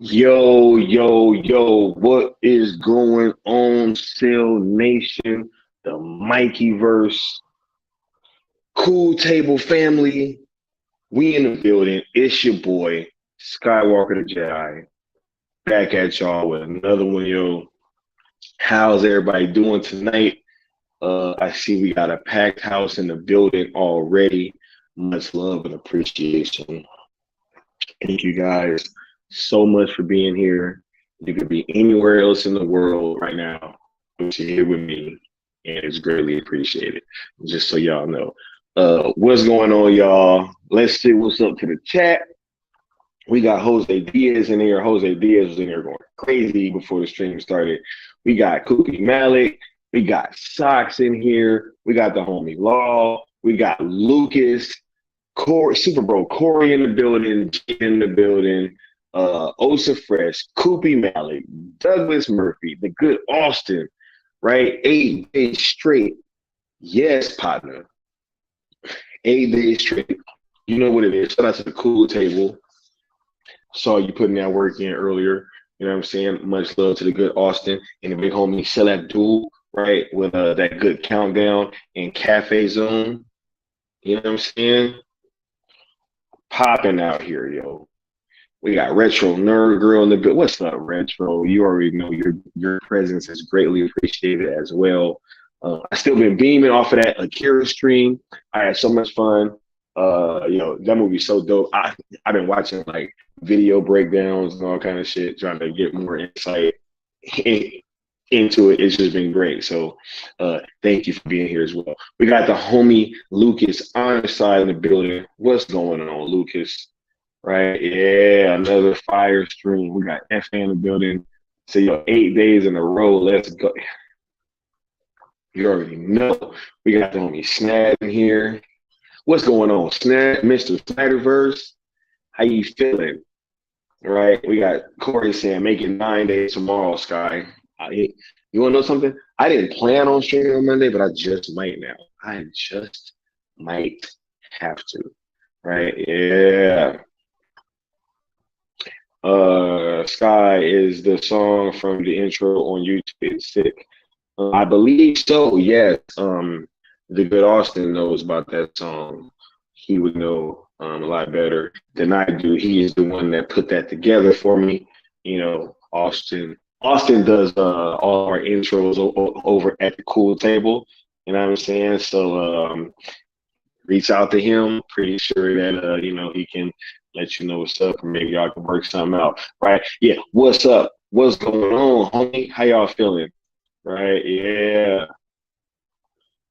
Yo, what is going on, Seal Nation, the Mikeyverse, Cool Table family? We in the building. It's your boy, Skywalker the Jedi, back at y'all with another one, yo. How's everybody doing tonight? I see we got a packed house in the building already. Much love and appreciation. Thank you guys so much for being here. You could be anywhere else in the world right now, but you're here with me, and it's greatly appreciated. Just so y'all know. What's going on, y'all? Let's see what's up to the chat. We got Jose Diaz in here. Jose Diaz was in here going crazy before the stream started. We got Cookie Malik. We got Socks in here. We got the homie Law. We got Lucas. Corey, Super Bro Corey in the building, Jay in the building, Osa Fresh, Koopy Malik, Douglas Murphy, the good Austin, right? 8 days straight. Yes, partner. 8 days straight. You know what it is. Shout out to the Cool Table. Saw you putting that work in earlier. You know what I'm saying? Much love to the good Austin and the big homie Sel Abdul, right? With that good countdown and Cafe Zone. You know what I'm saying? Popping out here, yo. We got Retro Nerd Girl in the building. What's up, Retro? You already know your presence is greatly appreciated as well. I still been beaming off of that Akira stream. I had so much fun. That movie's so dope. I've been watching like video breakdowns and all kind of shit, trying to get more insight into it. It's just been great. So thank you for being here as well. We got the homie Lucas on the side of the building. What's going on, Lucas? Right? Yeah, another fire stream. We got FA in the building. So 8 days in a row. Let's go. You already know. We got the homie Snad in here. What's going on, Snad? Mr. Snyderverse. How you feeling? Right? We got Corey saying make it 9 days tomorrow, Sky. You want to know something? I didn't plan on streaming on Monday, but I just might now. I just might have to. Right? Yeah. Sky is the song from the intro on YouTube. It's sick. I believe so. Yes. The good Austin knows about that song. He would know a lot better than I do. He is the one that put that together for me. You know, Austin does all our intros over at the Cool Table. You know what I'm saying? So reach out to him. Pretty sure that he can let you know what's up, or maybe y'all can work something out. Right? Yeah. What's up? What's going on, homie? How y'all feeling? Right? Yeah.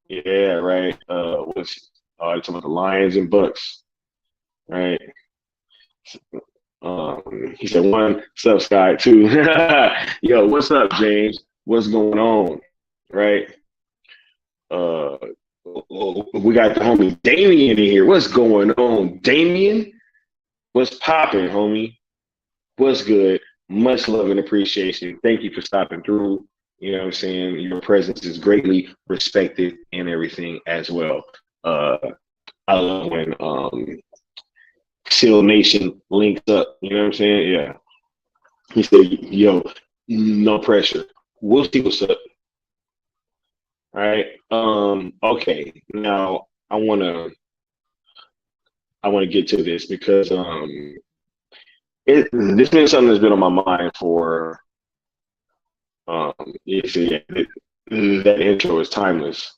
Yeah. Right. What's talking about the Lions and Bucks? Right. He said one sub Sky two. Yo, what's up, James? What's going on? Right. We got the homie Damien in here. What's going on, Damien? What's popping, homie? What's good? Much love and appreciation. Thank you for stopping through. You know what I'm saying? Your presence is greatly respected and everything as well. I love when Seal Nation links up. You know what I'm saying? Yeah. He said, yo, no pressure. We'll see what's up. All right. Okay. Now I wanna get to this because this has been something that's been on my mind for that intro is timeless.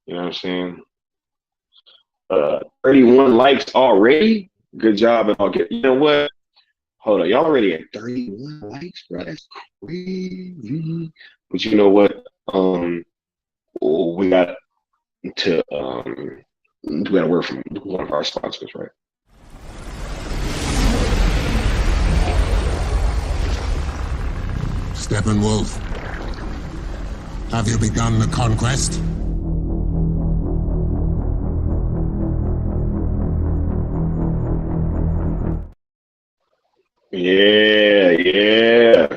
You know what I'm saying? 31 likes already. Good job. And I'll get, you know what? Hold on. Y'all already at 31 likes, bro. That's crazy. But you know what? We got to work from one of our sponsors, right? Steppenwolf, have you begun the conquest? Yeah.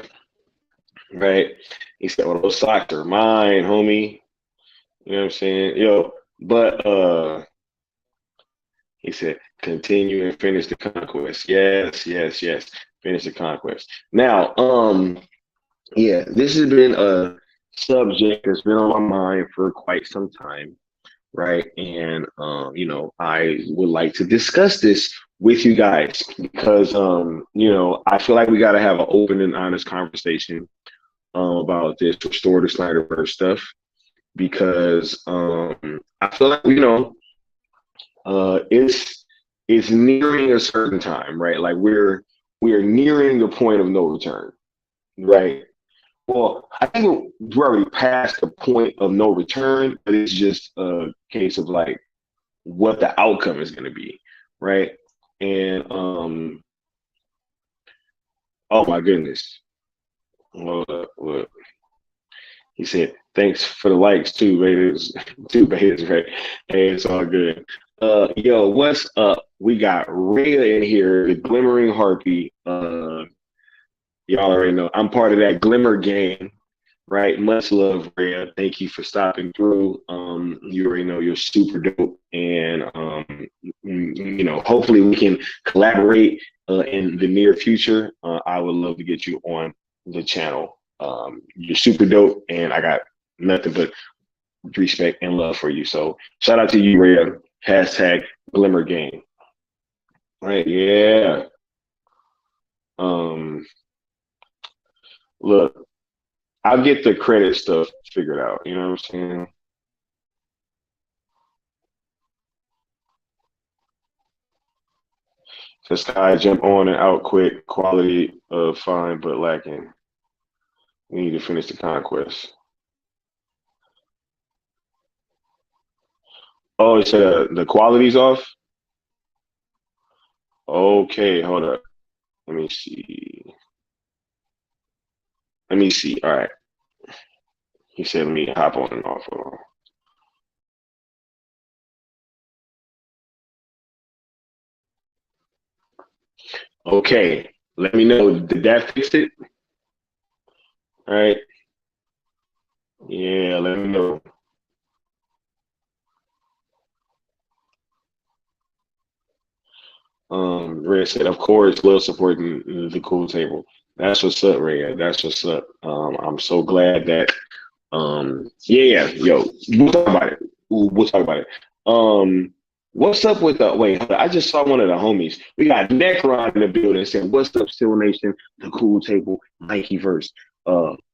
Right. He said, well, those socks are mine, homie. You know what I'm saying? Yo, but he said, continue and finish the conquest. Yes. finish the conquest. Now, yeah, this has been a subject that's been on my mind for quite some time, right? And I would like to discuss this with you guys because I feel like we got to have an open and honest conversation about this restorative Snyderverse stuff because I feel like it's nearing a certain time, right? Like we're nearing the point of no return, right? Well, I think we're already past the point of no return, but it's just a case of like what the outcome is going to be, right? And oh my goodness, what he said, thanks for the likes too, Raiders, two Raiders, right? Hey, it's all good. Yo, what's up? We got Rhea in here, the Glimmering Harpy. Y'all already know I'm part of that Glimmer gang. Right, much love, Rhea. Thank you for stopping through. You already know you're super dope, and hopefully we can collaborate in the near future. I would love to get you on the channel. You're super dope, and I got nothing but respect and love for you. So shout out to you, Rhea. Hashtag Glimmer Gang. Right, yeah. Look. I'll get the credit stuff figured out. You know what I'm saying? The sky jump on and out quick. Quality fine but lacking. We need to finish the conquest. Oh, it said the quality's off. Okay, hold up. Let me see. Let me see. All right. He said, let me hop on and off. Hold on. Okay. Let me know. Did that fix it? All right. Yeah, let me know. Red said, of course, love supporting the cool table. That's what's up, Red. That's what's up. I'm so glad that yeah, yo, we'll talk about it. We'll talk about it. What's up with the wait? I just saw one of the homies. We got Necron in the building saying, "What's up, Steel Nation? The cool table, Nikeverse.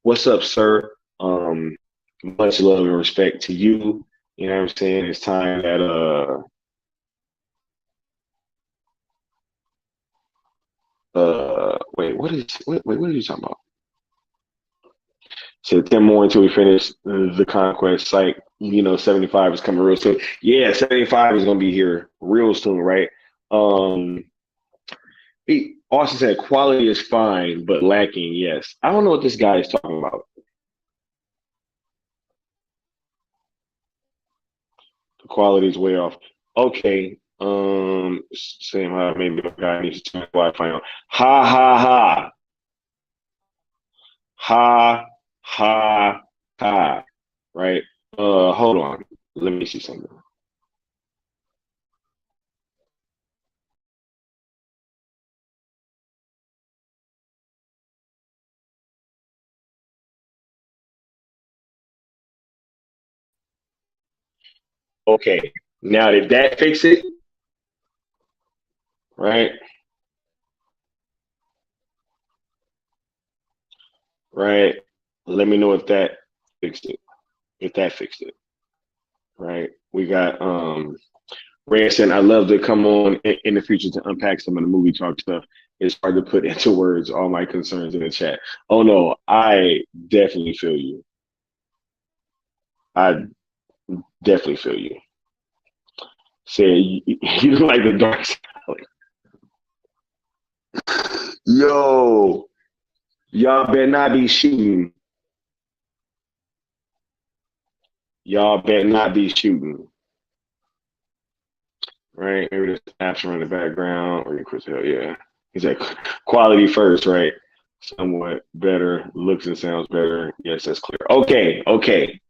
What's up, sir? Much love and respect to you. You know what I'm saying? It's time that wait, what are you talking about? So 10 more until we finish the conquest site. 75 is coming real soon. Yeah, 75 is gonna be here real soon, right? He also said quality is fine, but lacking, yes. I don't know what this guy is talking about. The quality is way off. Okay. Same how maybe the guy needs to turn Wi-Fi on. Ha ha ha. Ha ha ha. Right? Hold on. Let me see something. Okay. Now did that fix it? Right? Right. Let me know if that fixed it. If that fixed it. Right. We got Ranson, I love to come on in the future to unpack some of the movie talk stuff. It's hard to put into words all my concerns in the chat. Oh no, I definitely feel you. I definitely feel you. Say you like the dark side. Yo, y'all better not be shooting. Y'all better not be shooting. Right? Maybe there's apps in the background or Chris Hell, yeah. He's like quality first, right? Somewhat better, looks and sounds better. Yes, that's clear. Okay, okay.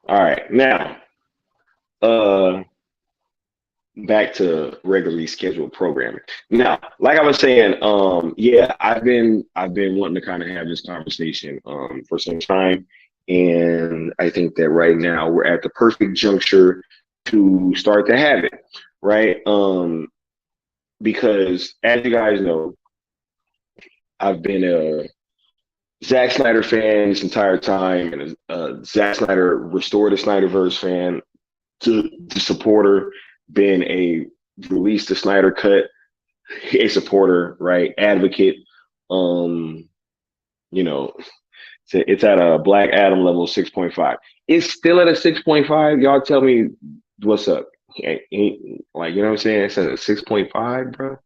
All right. Now, back to regularly scheduled programming. Now, like I was saying, yeah, I've been wanting to kind of have this conversation for some time, and I think that right now we're at the perfect juncture to start to have it, right? Because as you guys know, I've been a Zack Snyder fan this entire time, and a Zack Snyder restored the Snyderverse fan, to the supporter, been a release the Snyder cut, a supporter, right? Advocate. Um, you know, it's at a Black Adam level 6.5. It's still at a 6.5. Y'all tell me what's up. Like, you know what I'm saying? It's at a 6.5, bro.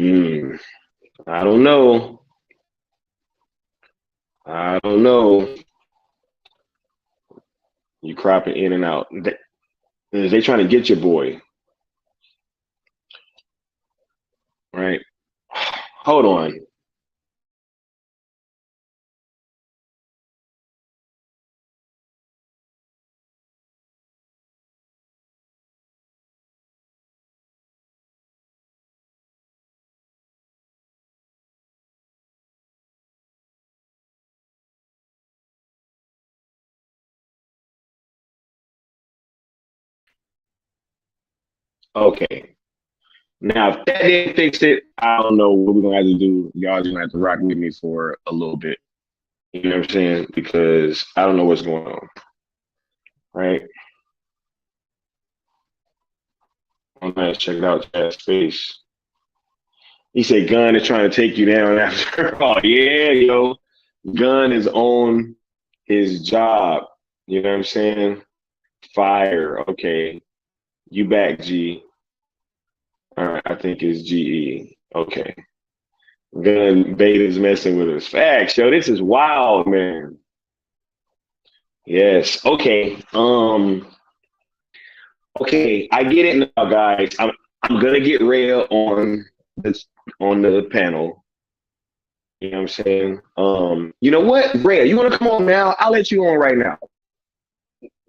Mm, I don't know. I don't know. You cropping in and out. They trying to get your boy, right? Hold on. Okay. Now, if that didn't fix it, I don't know what we're gonna have to do. Y'all just gonna have to rock with me for a little bit. You know what I'm saying? Because I don't know what's going on. Right? I'm gonna check it out chat space. He said Gunn is trying to take you down after all. Yeah, yo. Gunn is on his job. You know what I'm saying? Fire. Okay. You back, G. All right, I think it's GE. Okay. Gunn Beta's messing with us. Facts, yo. This is wild, man. Yes. Okay. Okay. I get it now, guys. I'm gonna get Rhea on this on the panel. You know what I'm saying? You know what, Rhea, you wanna come on now? I'll let you on right now.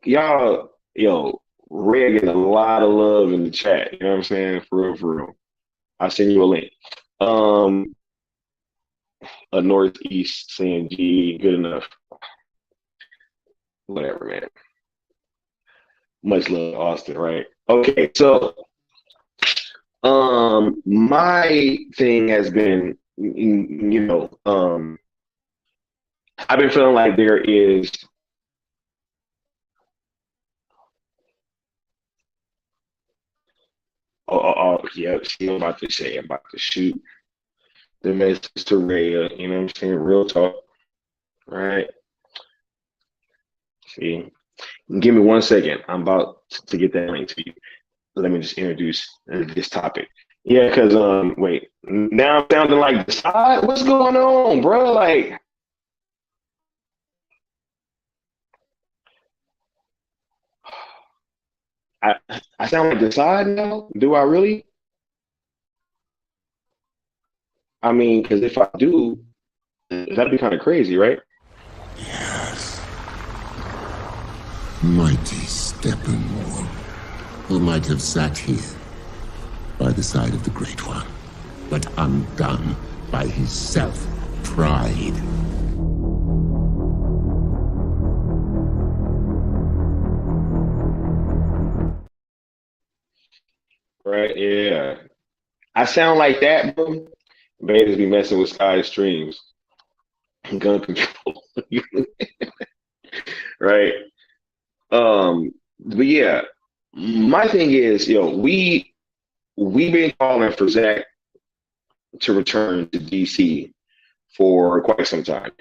Y'all, yo, Rhea getting a lot of love in the chat. You know what I'm saying? For real, for real. I'll send you a link. Um, a Northeast saying G, good enough. Whatever, man. Much love, Austin, right? Okay, so my thing has been, I've been feeling like there is, yeah, see, I'm about to shoot the message to Rhea, you know what I'm saying? Real talk, right? See, give me 1 second. I'm about to get that link to you. Let me just introduce this topic. Yeah, because wait, now I'm sounding like Decide. What's going on, bro? Like, I I sound like Decide now. Do I really? I mean, because if I do, that'd be kind of crazy, right? Yes. Mighty Steppenwolf, who might have sat here by the side of the Great One, but undone by his self-pride. Right? Yeah. I sound like that, bro. Betas be messing with Sky Streams, gun control, right? But yeah, my thing is, we've been calling for Zach to return to DC for quite some time.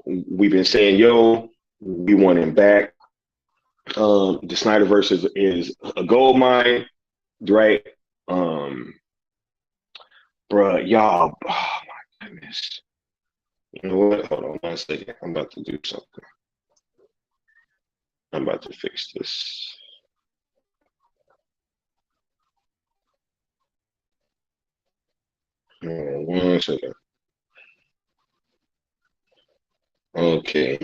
We've been saying, we want him back. The Snyderverse is a gold mine, right? Um, Bruh, y'all, oh my goodness. You know what? Hold on 1 second. I'm about to do something. I'm about to fix this. Hold on 1 second. Okay.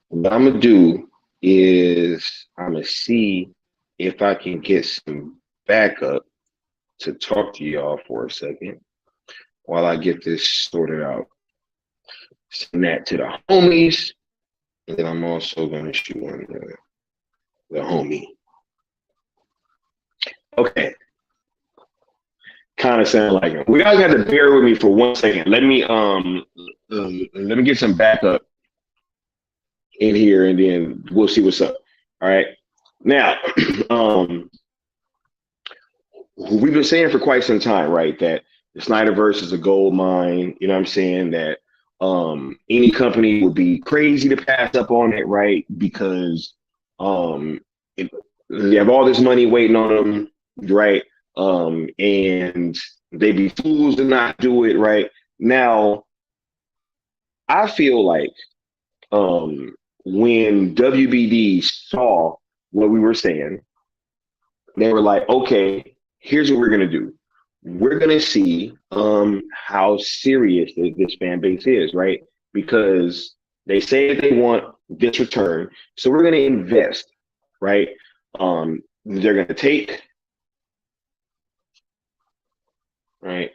What I'm gonna do? is I'm gonna see if I can get some backup to talk to y'all for a second while I get this sorted out. Send that to the homies, and then I'm also gonna shoot one the homie. Okay, kind of sound like him. We guys got to bear with me for 1 second. Let me get some backup in here, and then we'll see what's up. All right. Now, we've been saying for quite some time, right, that the Snyderverse is a gold mine. You know what I'm saying? That any company would be crazy to pass up on it, right? Because it, they have all this money waiting on them, right? And they'd be fools to not do it, right? Now, I feel like when WBD saw what we were saying, they were like, okay, here's what we're gonna do. We're gonna see how serious this fan base is, right? Because they say they want this return, so we're gonna invest, right? They're gonna take, right?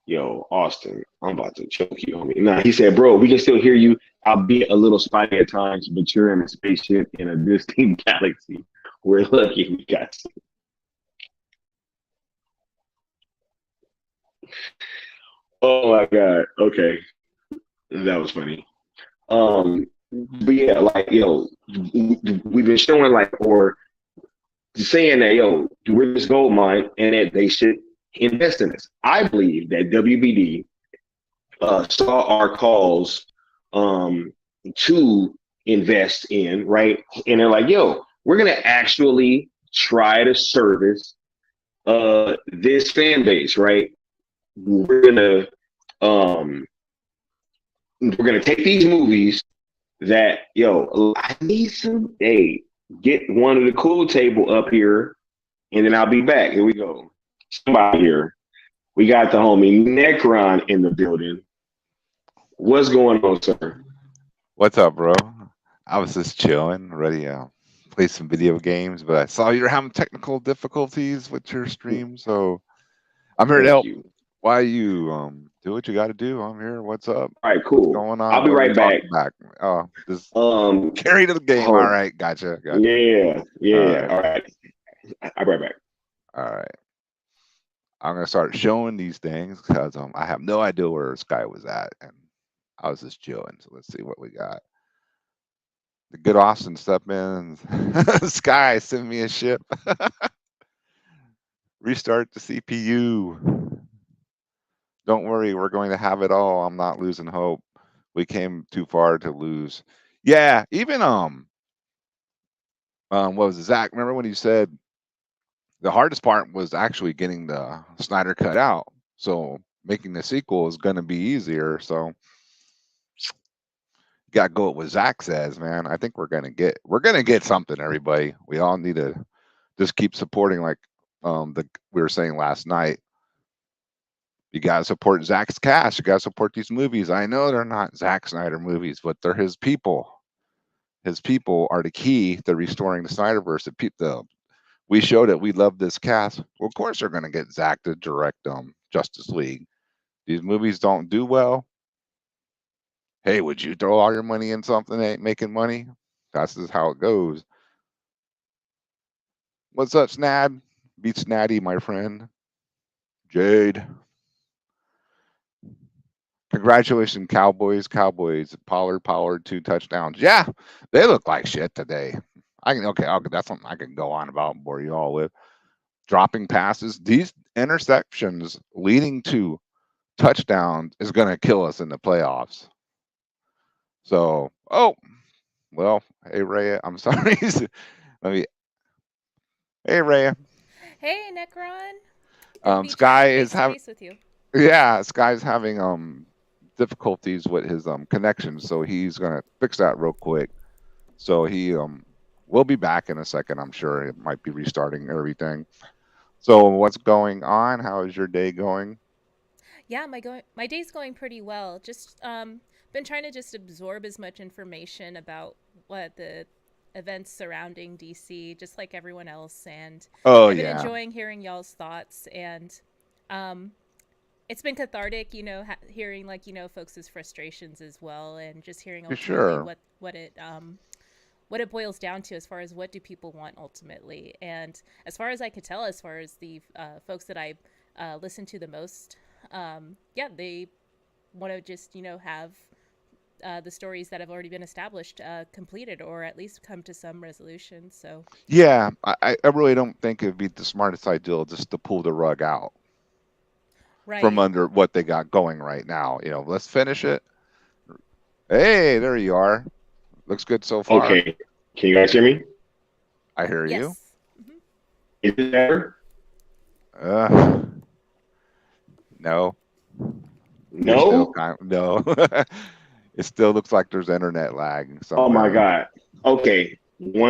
Yo, Austin, I'm about to choke you on me. Nah, he said, bro, we can still hear you. I'll be a little spotty at times, but you're in a spaceship in a distant galaxy. We're lucky we got you. Oh my God. Okay. That was funny. But yeah, like, yo, we've been showing like, or saying that, yo, we're this gold mine and that they should invest in this. I believe that WBD saw our calls to invest in, right? And they're like, yo, we're gonna actually try to service this fan base, right? We're gonna um we're gonna take these movies that, yo, I need some, hey, get one of the cool table up here, and then I'll be back. Here we go. Somebody here. We got the homie Necron in the building. What's going on, sir? What's up, bro? I was just chilling, ready to play some video games, but I saw you're having technical difficulties with your stream, so I'm here to Thank help. you. Why you do what you got to do? I'm here. What's up? All right, What's cool. going on? I'll be What are we right back. talking back? Oh, just Um, carry to the game. hold. All right, gotcha. Yeah. All All right. I'll be right back. All right. I'm gonna start showing these things because I have no idea where Sky was at, and I was just chilling. So let's see what we got. The good Austin step in. Sky, send me a ship. Restart the CPU. Don't worry, we're going to have it all. I'm not losing hope. We came too far to lose. Yeah, even what was it, Zach? Remember when you said the hardest part was actually getting the Snyder cut out? So making the sequel is going to be easier. So you got to go with what Zach says, man. I think we're gonna get something. Everybody, we all need to just keep supporting, like we were saying last night. You gotta support Zach's cast. You gotta support these movies. I know they're not Zack Snyder movies, but they're his people. His people are the key to restoring the Snyderverse. We showed it. We love this cast. Well, of course they're gonna get Zach to direct Justice League. These movies don't do well. Hey, would you throw all your money in something that ain't making money? That's just how it goes. What's up, Snad? Beat Snaddy, my friend. Jade. Congratulations, Cowboys. Cowboys. Pollard, 2 touchdowns. Yeah, they look like shit today. Okay, that's something I can go on about and bore you all with. Dropping passes. These interceptions leading to touchdowns is going to kill us in the playoffs. So, well, hey, Ray, I'm sorry. Hey, Ray. Hey, Necron. Sky is having. With you. Yeah, Sky's having difficulties with his connection, so he's gonna fix that real quick. So he will be back in a second. I'm sure it might be restarting everything. So what's going on? How is your day going? Yeah, my day's going pretty well. Just been trying to just absorb as much information about what the events surrounding DC, just like everyone else, and Oh I've been yeah, enjoying hearing y'all's thoughts, and um, it's been cathartic, hearing like folks' frustrations as well, and just hearing for ultimately sure. what it boils down to as far as what do people want ultimately. And as far as I could tell, as far as the folks that I listen to the most, yeah, they want to just have the stories that have already been established completed, or at least come to some resolution. So Yeah, I really don't think it'd be the smartest idea just to pull the rug out from right. under what they got going right now. Let's finish it. Hey, there you are. Looks good so far. Okay, can you guys hear me? I hear you. Yes. Hmm. Is it better? Uh, no, you're still No? kind of, no. It still looks like there's internet lag Oh my somewhere. God. Okay,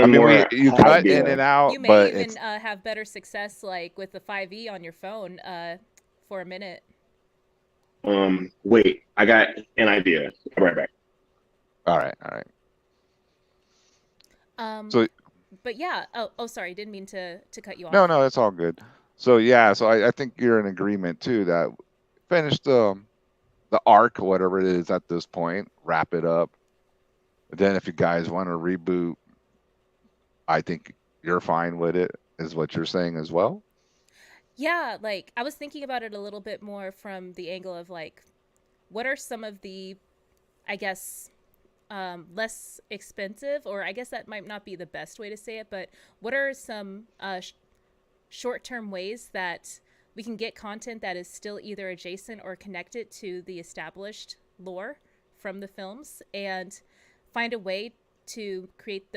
I one mean, more you cut in idea. and out, You may but even it's have better success like with the 5e on your phone for a minute. Wait, I got an idea. I'll be right back. all right, all right. Um, So but yeah. Oh, sorry. Didn't mean to cut you no, off. no, that's all good. So yeah, so I think you're in agreement too that finish the arc, whatever it is at this point, wrap it up. Then if you guys want to reboot, I think you're fine with it, is what you're saying as well. Yeah, like I was thinking about it a little bit more from the angle of like, what are some of the, I guess, less expensive, or I guess that might not be the best way to say it, but what are some short term ways that we can get content that is still either adjacent or connected to the established lore from the films, and find a way to create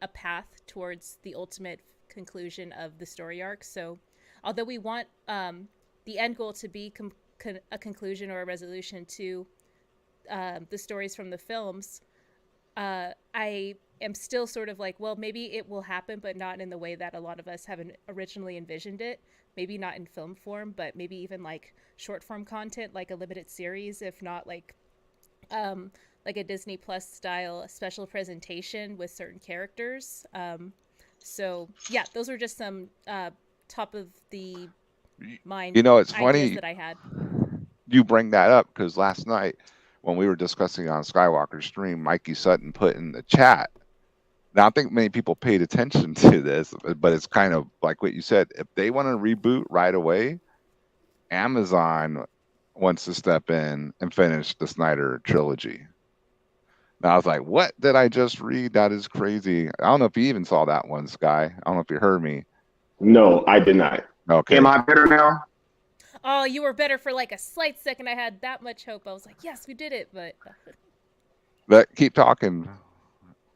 a path towards the ultimate conclusion of the story arc. So although we want the end goal to be a conclusion or a resolution to the stories from the films, I am still sort of like, well, maybe it will happen, but not in the way that a lot of us have originally envisioned it. Maybe not in film form, but maybe even like short form content, like a limited series, if not um, like a Disney Plus style special presentation with certain characters. So yeah, those are just some top of the mind It's ideas funny that I had. you bring that up because last night when we were discussing on Skywalker stream, Mikey Sutton put in the chat. Now I think many people paid attention to this, but it's kind of like what you said. If they want to reboot right away, Amazon wants to step in and finish the Snyder trilogy. Now I was like, what did I just read? That is crazy. I don't know if you even saw that one, Sky. I don't know if you heard me. No, I did not. Am Okay. I better now? Oh, you were better for like a slight second. I had that much hope. I was like, yes, we did it. But keep talking.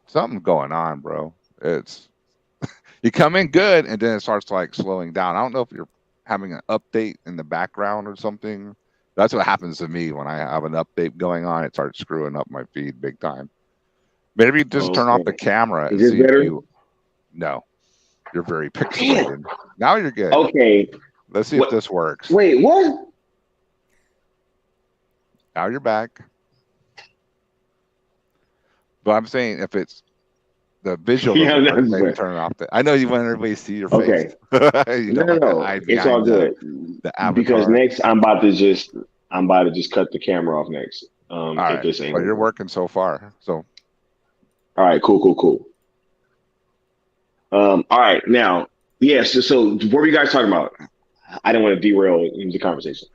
Something's going on, bro. It's you come in good and then it starts like slowing down. I don't know if you're having an update in the background or something. That's what happens to me when I have an update going on. It starts screwing up my feed big time. Maybe just turn off the Okay. camera Is and this see if better? you. No, you're very Damn. pixelated. Now you're good. Okay. Let's see if What? this works. Wait, what? Now you're back. But I'm saying if it's the visual Yeah, doesn't work, that's maybe better. turn it off. I know you want everybody to see your face. Okay. You No, don't no, like to no. hide It's all behind the good. Because avatar. next I'm about to just cut the camera off next. All If right. this ain't Well, you're working. working so far. So All right, cool. All right, now, yeah. So what were you guys talking about? I didn't want to derail the conversation.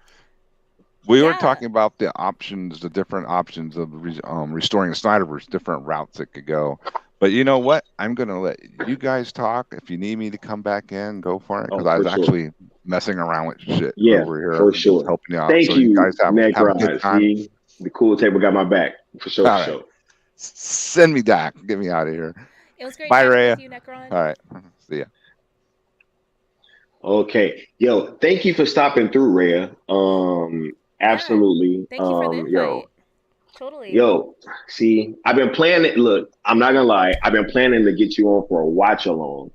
we were Yeah, talking about the options, the different options of restoring the Snyderverse, different routes it could go. But you know what? I'm going to let you guys talk. If you need me to come back in, go for it. Because Oh, I for was sure. actually messing around with shit Yeah, over here, for just sure. helping you out. Thank So you guys you, have a good Necrod. time. See, the cool table got my back for sure. All For right. sure. Send me back. Get me out of here. it was great Bye, chatting Rhea. with you, Necron. All right. See ya. Okay, yo, thank you for stopping through, Rhea. Yeah, Absolutely. thank you for the Yo, invite. Totally. yo. See, I've been planning. Look, I'm not gonna lie. I've been planning to get you on for a watch along,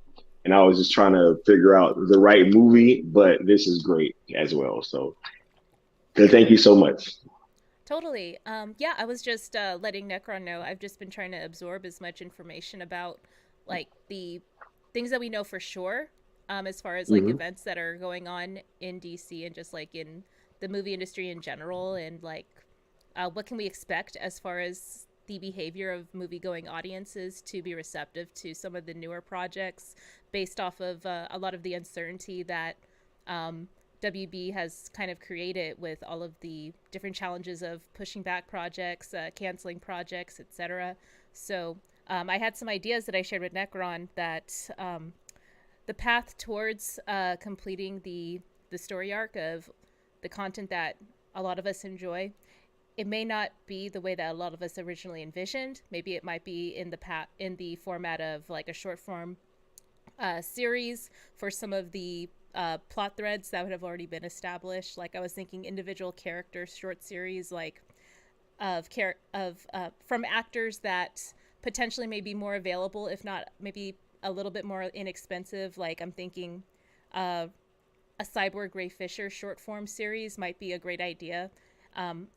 and I was just trying to figure out the right movie. But this is great as well. So Good. Thank you so much. Totally. Yeah, I was just letting Necron know. I've just been trying to absorb as much information about like the things that we know for sure, as far as like Hmm. events that are going on in DC and just like in the movie industry in general, and like what can we expect as far as the behavior of movie going audiences to be receptive to some of the newer projects based off of a lot of the uncertainty that WB has kind of created with all of the different challenges of pushing back projects, canceling projects, etc. So I had some ideas that I shared with Necron that the path towards completing the story arc of the content that a lot of us enjoy, it may not be the way that a lot of us originally envisioned. Maybe it might be in the format of like a short form series for some of the plot threads that would have already been established. Like I was thinking individual character short series, like from actors that potentially may be more available, if not maybe a little bit more inexpensive. Like I'm thinking a Cyborg Ray Fisher short form series might be a great idea.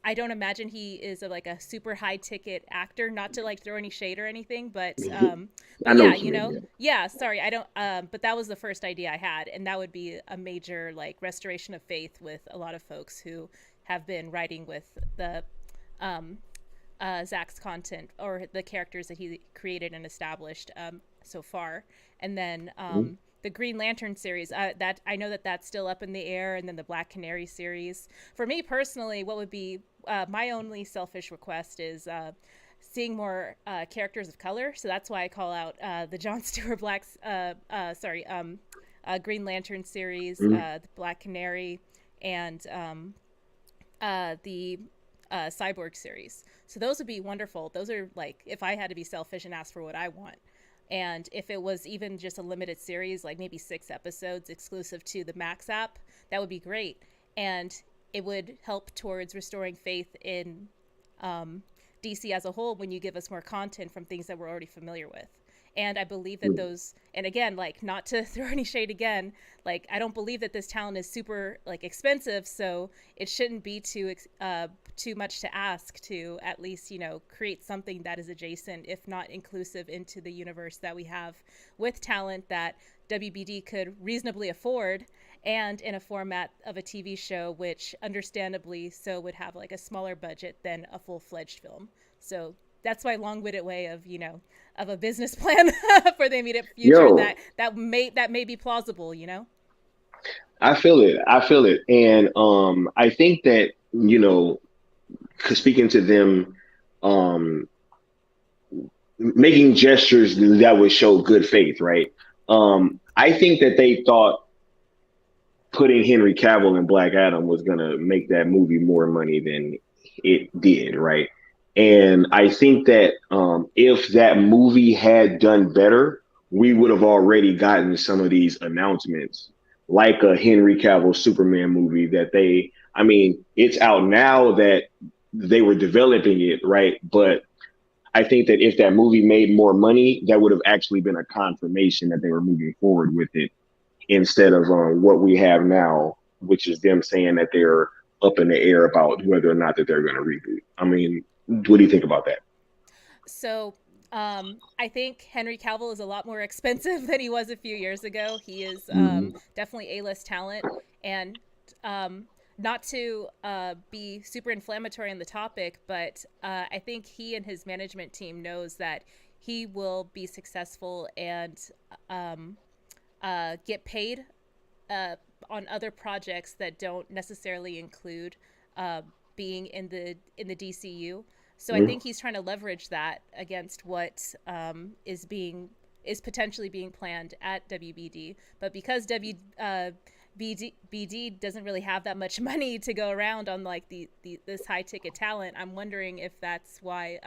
I don't imagine he is like a super high ticket actor, not to like throw any shade or anything, I but know yeah, what you mean. yeah. Sorry, I don't. But that was the first idea I had, and that would be a major like restoration of faith with a lot of folks who have been writing with the Zack's content or the characters that he created and established so far, and then Yeah. the Green Lantern series. That I know that that's still up in the air, and then the Black Canary series. For me personally, what would be my only selfish request is seeing more characters of color. So that's why I call out the John Stewart Green Lantern series, Mhm. the Black Canary, and the Cyborg series. So those would be wonderful. Those are like if I had to be selfish and ask for what I want. And if it was even just a limited series, like maybe 6 episodes exclusive to the Max app, that would be great. And it would help towards restoring faith in DC as a whole when you give us more content from things that we're already familiar with. And I believe that those, and again, like not to throw any shade again, like I don't believe that this talent is super like expensive, so it shouldn't be too much to ask to at least create something that is adjacent, if not inclusive, into the universe that we have with talent that WBD could reasonably afford, and in a format of a TV show, which understandably so would have like a smaller budget than a full-fledged film. So that's my long-winded way of of a business plan for the immediate future Yo, that may be plausible. I feel it. I feel it. And I think that, 'cause speaking to them, um, making gestures that would show good faith, right? I think that they thought putting Henry Cavill in Black Adam was gonna make that movie more money than it did, right? And I think that if that movie had done better, we would have already gotten some of these announcements, like a Henry Cavill Superman movie that I mean, it's out now that they were developing it, right? But I think that if that movie made more money, that would have actually been a confirmation that they were moving forward with it instead of what we have now, which is them saying that they're up in the air about whether or not that they're going to reboot. I mean, what do you think about that? So I think Henry Cavill is a lot more expensive than he was a few years ago. He is Mm-hmm. definitely A-list talent, and not to be super inflammatory on the topic, but I think he and his management team knows that he will be successful and get paid uh, on other projects that don't necessarily include uh, being in the DCU. So I think he's trying to leverage that against what is potentially being planned at WBD. But because WBD doesn't really have that much money to go around on like this high ticket talent, I'm wondering if that's why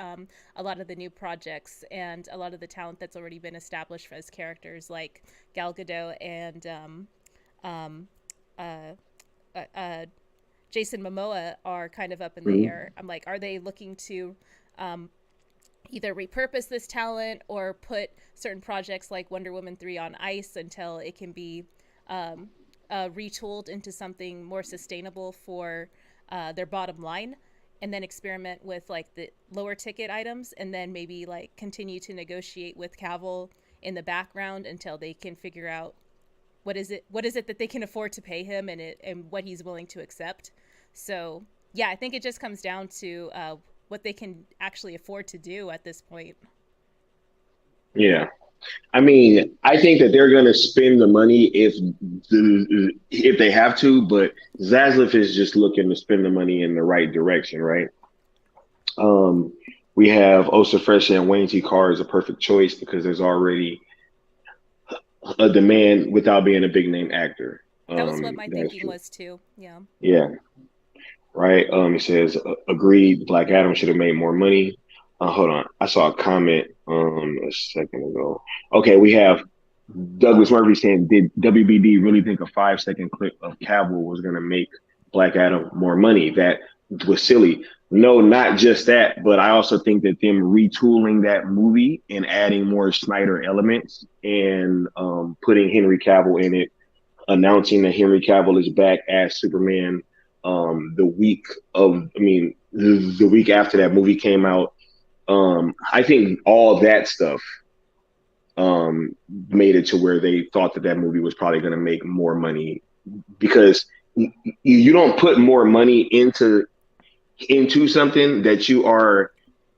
a lot of the new projects and a lot of the talent that's already been established as characters like Gal Gadot and um, uh, Jason Momoa are kind of up in the Mm-hmm. air. I'm like, are they looking to um, either repurpose this talent or put certain projects like Wonder Woman 3 on ice until it can be retooled into something more sustainable for their bottom line, and then experiment with like the lower ticket items, and then maybe like continue to negotiate with Cavill in the background until they can figure out what is it that they can afford to pay him, and what he's willing to accept. So yeah, I think it just comes down to what they can actually afford to do at this point. Yeah. I mean, I think that they're going to spend the money if they have to, but Zaslav is just looking to spend the money in the right direction, right? We have Osa Fresh and Wayne T. Carr is a perfect choice because there's already a demand without being a big name actor. That was what my thinking was too. Yeah. Yeah. Right. He says, agreed. Black Adam should have made more money. Hold on. I saw a comment a second ago. Okay, we have Douglas Murphy saying, did WBD really think a 5-second clip of Cavill was going to make Black Adam more money? That was silly. No, not just that, but I also think that them retooling that movie and adding more Snyder elements and putting Henry Cavill in it, announcing that Henry Cavill is back as Superman the week after that movie came out. I think all that stuff made it to where they thought that movie was probably going to make more money, because you don't put more money into something that you are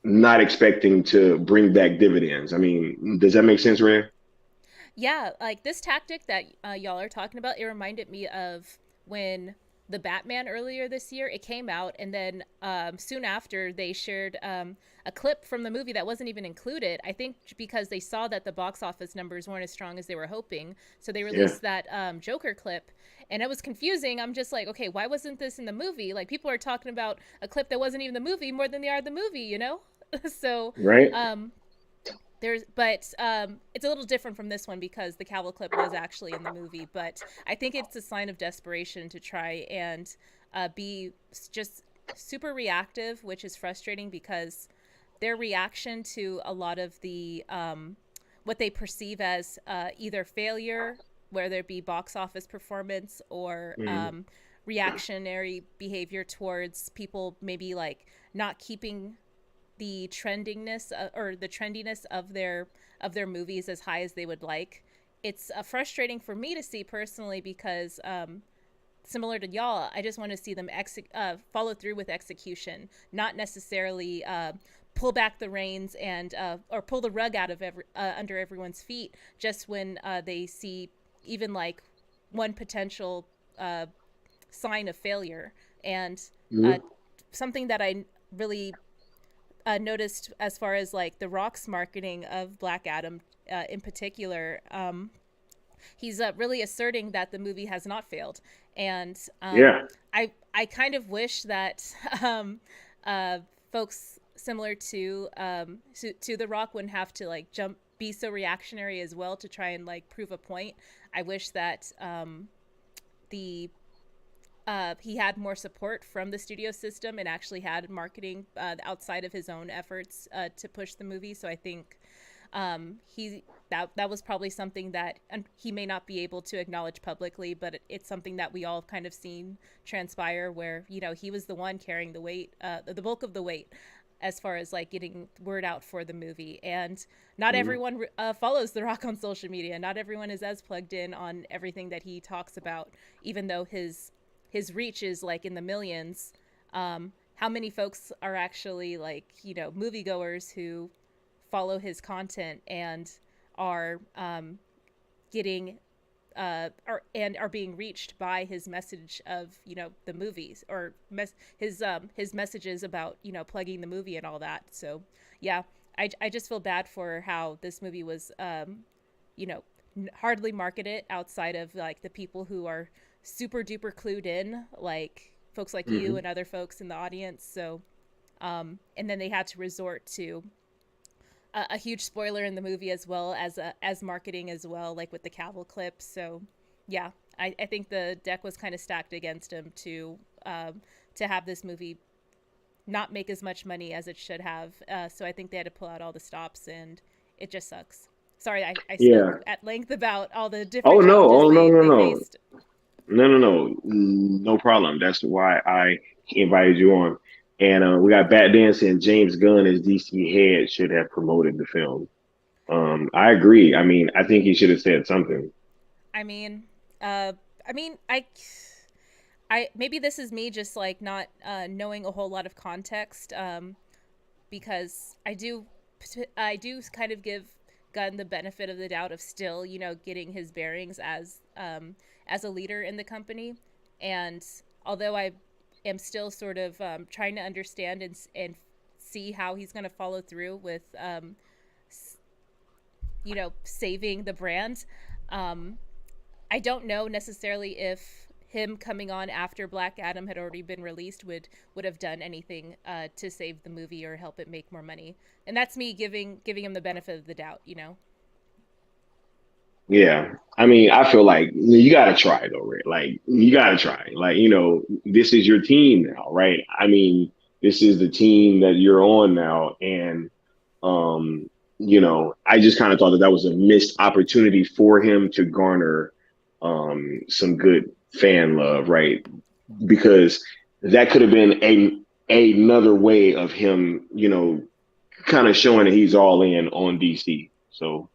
not expecting to bring back dividends. I mean, does that make sense, Ray? Yeah, like this tactic that y'all are talking about, it reminded me of when the Batman earlier this year, it came out, and then soon after they shared a clip from the movie that wasn't even included, I think because they saw that the box office numbers weren't as strong as they were hoping. So they released that Joker clip, and it was confusing. I'm just like, okay, why wasn't this in the movie? Like, people are talking about a clip that wasn't even the movie more than they are the movie, you know? So right. It's a little different from this one because the Cavill clip was actually in the movie, but I think it's a sign of desperation to try and be just super reactive, which is frustrating because their reaction to a lot of the what they perceive as either failure, whether it be box office performance or reactionary behavior towards people maybe like not keeping the trendiness or the trendiness of their movies as high as they would like. It's frustrating for me to see personally because similar to y'all, I just want to see them follow through with execution, not necessarily pull back the reins and or pull the rug out of under everyone's feet just when they see even like one potential sign of failure. And something that I really noticed as far as like The Rock's marketing of Black Adam in particular, he's really asserting that the movie has not failed. And I kind of wish that folks similar to The Rock wouldn't have to like be so reactionary as well to try and like prove a point. I wish that he had more support from the studio system and actually had marketing outside of his own efforts to push the movie. So I think that was probably something that he may not be able to acknowledge publicly, but it's something that we all kind of seen transpire where, you know, he was the one carrying the weight, the bulk of the weight as far as like getting word out for the movie. And not everyone follows The Rock on social media. Not everyone is as plugged in on everything that he talks about, even though his reach is like in the millions. How many folks are actually like, you know, moviegoers who follow his content and are getting and are being reached by his message of, you know, the movies or his messages about, you know, plugging the movie and all that. So yeah, I just feel bad for how this movie was, you know, hardly marketed outside of like the people who are super duper clued in, like folks like you and other folks in the audience. So and then they had to resort to a huge spoiler in the movie as well as marketing as well, like with the Cavill clip. So yeah, I think the deck was kind of stacked against him to have this movie not make as much money as it should have. So I think they had to pull out all the stops, and it just sucks. Sorry, I spoke at length about all the different challenges they faced. No problem. That's why I he invited you on. And we got Bat Dan saying James Gunn as DC head should have promoted the film. I agree. I mean, I think he should have said something. I mean, uh, I mean, I maybe this is me just like not knowing a whole lot of context, because I do kind of give Gunn the benefit of the doubt of still, getting his bearings as a leader in the company, and although I am still sort of trying to understand and see how he's going to follow through with saving the brand. I don't know necessarily if him coming on after Black Adam had already been released would have done anything to save the movie or help it make more money. And that's me giving him the benefit of the doubt. Yeah. I mean, I feel like you got to try though, right? Like, you got to try. Like, this is your team now, right? I mean, this is the team that you're on now. And, I just kind of thought that was a missed opportunity for him to garner some good fan love, right? Because that could have been another way of him, kind of showing that he's all in on DC. So,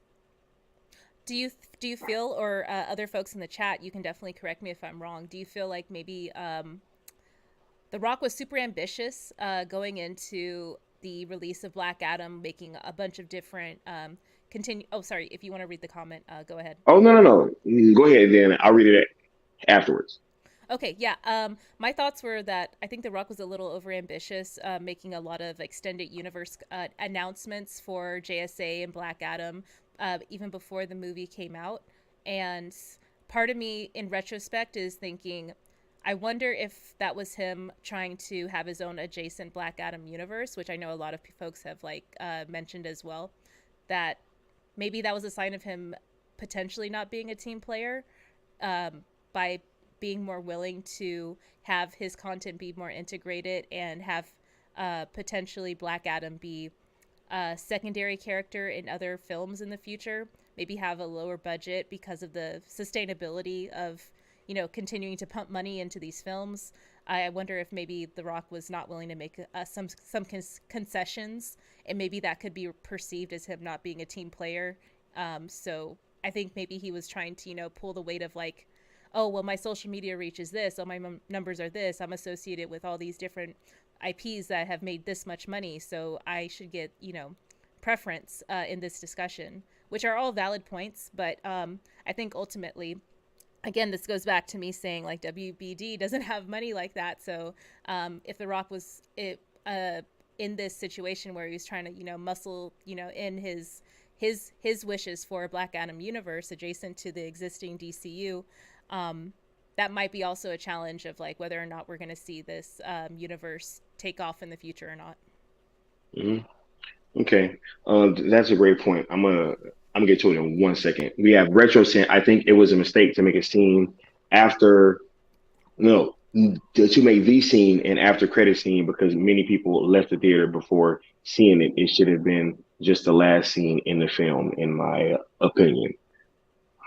do you feel, or other folks in the chat, you can definitely correct me if I'm wrong. Do you feel like maybe The Rock was super ambitious going into the release of Black Adam, making a bunch of different Oh, sorry. If you want to read the comment, go ahead. Oh, no. Go ahead, then. I'll read it afterwards. Okay, yeah. My thoughts were that I think The Rock was a little overambitious, making a lot of extended universe announcements for JSA and Black Adam, even before the movie came out. And part of me, in retrospect, is thinking, I wonder if that was him trying to have his own adjacent Black Adam universe, which I know a lot of folks have mentioned as well. That maybe that was a sign of him potentially not being a team player, by being more willing to have his content be more integrated and have potentially Black Adam be a secondary character in other films in the future. Maybe have a lower budget because of the sustainability of continuing to pump money into these films. I wonder if maybe The Rock was not willing to make some concessions, and maybe that could be perceived as him not being a team player. So I think maybe he was trying to pull the weight of oh, well, my social media reach is this. Oh, my numbers are this. I'm associated with all these different IPs that have made this much money, so I should get preference in this discussion, which are all valid points. But I think ultimately, again, this goes back to me saying WBD doesn't have money like that. So if The Rock was in this situation where he was trying to muscle in his wishes for a Black Adam universe adjacent to the existing DCU, that might be also a challenge of whether or not we're going to see this universe take off in the future or not. Mm-hmm. Okay, that's a great point. I'm gonna get to it in 1 second. We have Retro saying, I think it was a mistake to make a scene after, no, to make the scene and after credit scene because many people left the theater before seeing it. It should have been just the last scene in the film, in my opinion.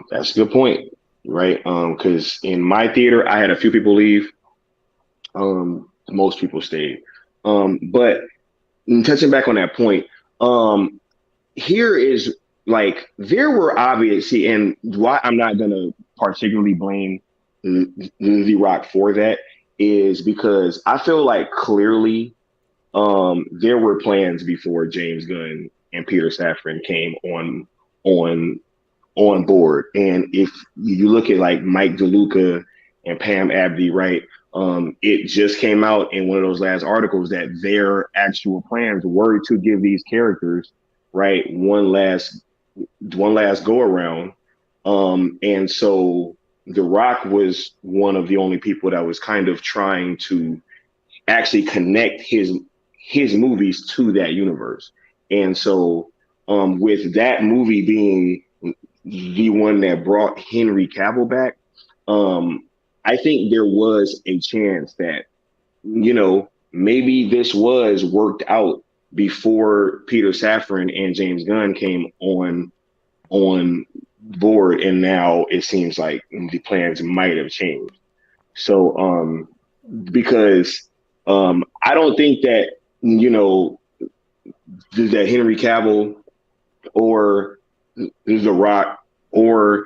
That's a good point, right? Because in my theater, I had a few people leave. Most people stayed. But touching back on that point, here is there were obviously, and why I'm not going to particularly blame The Rock for that is because I feel like clearly there were plans before James Gunn and Peter Safran came on board. And if you look at Mike DeLuca and Pam Abdi, right, it just came out in one of those last articles that their actual plans were to give these characters, right, one last go around. And so The Rock was one of the only people that was kind of trying to actually connect his movies to that universe. And so with that movie being the one that brought Henry Cavill back, I think there was a chance that, maybe this was worked out before Peter Safran and James Gunn came on board, and now it seems like the plans might have changed. So because I don't think that that Henry Cavill or The Rock or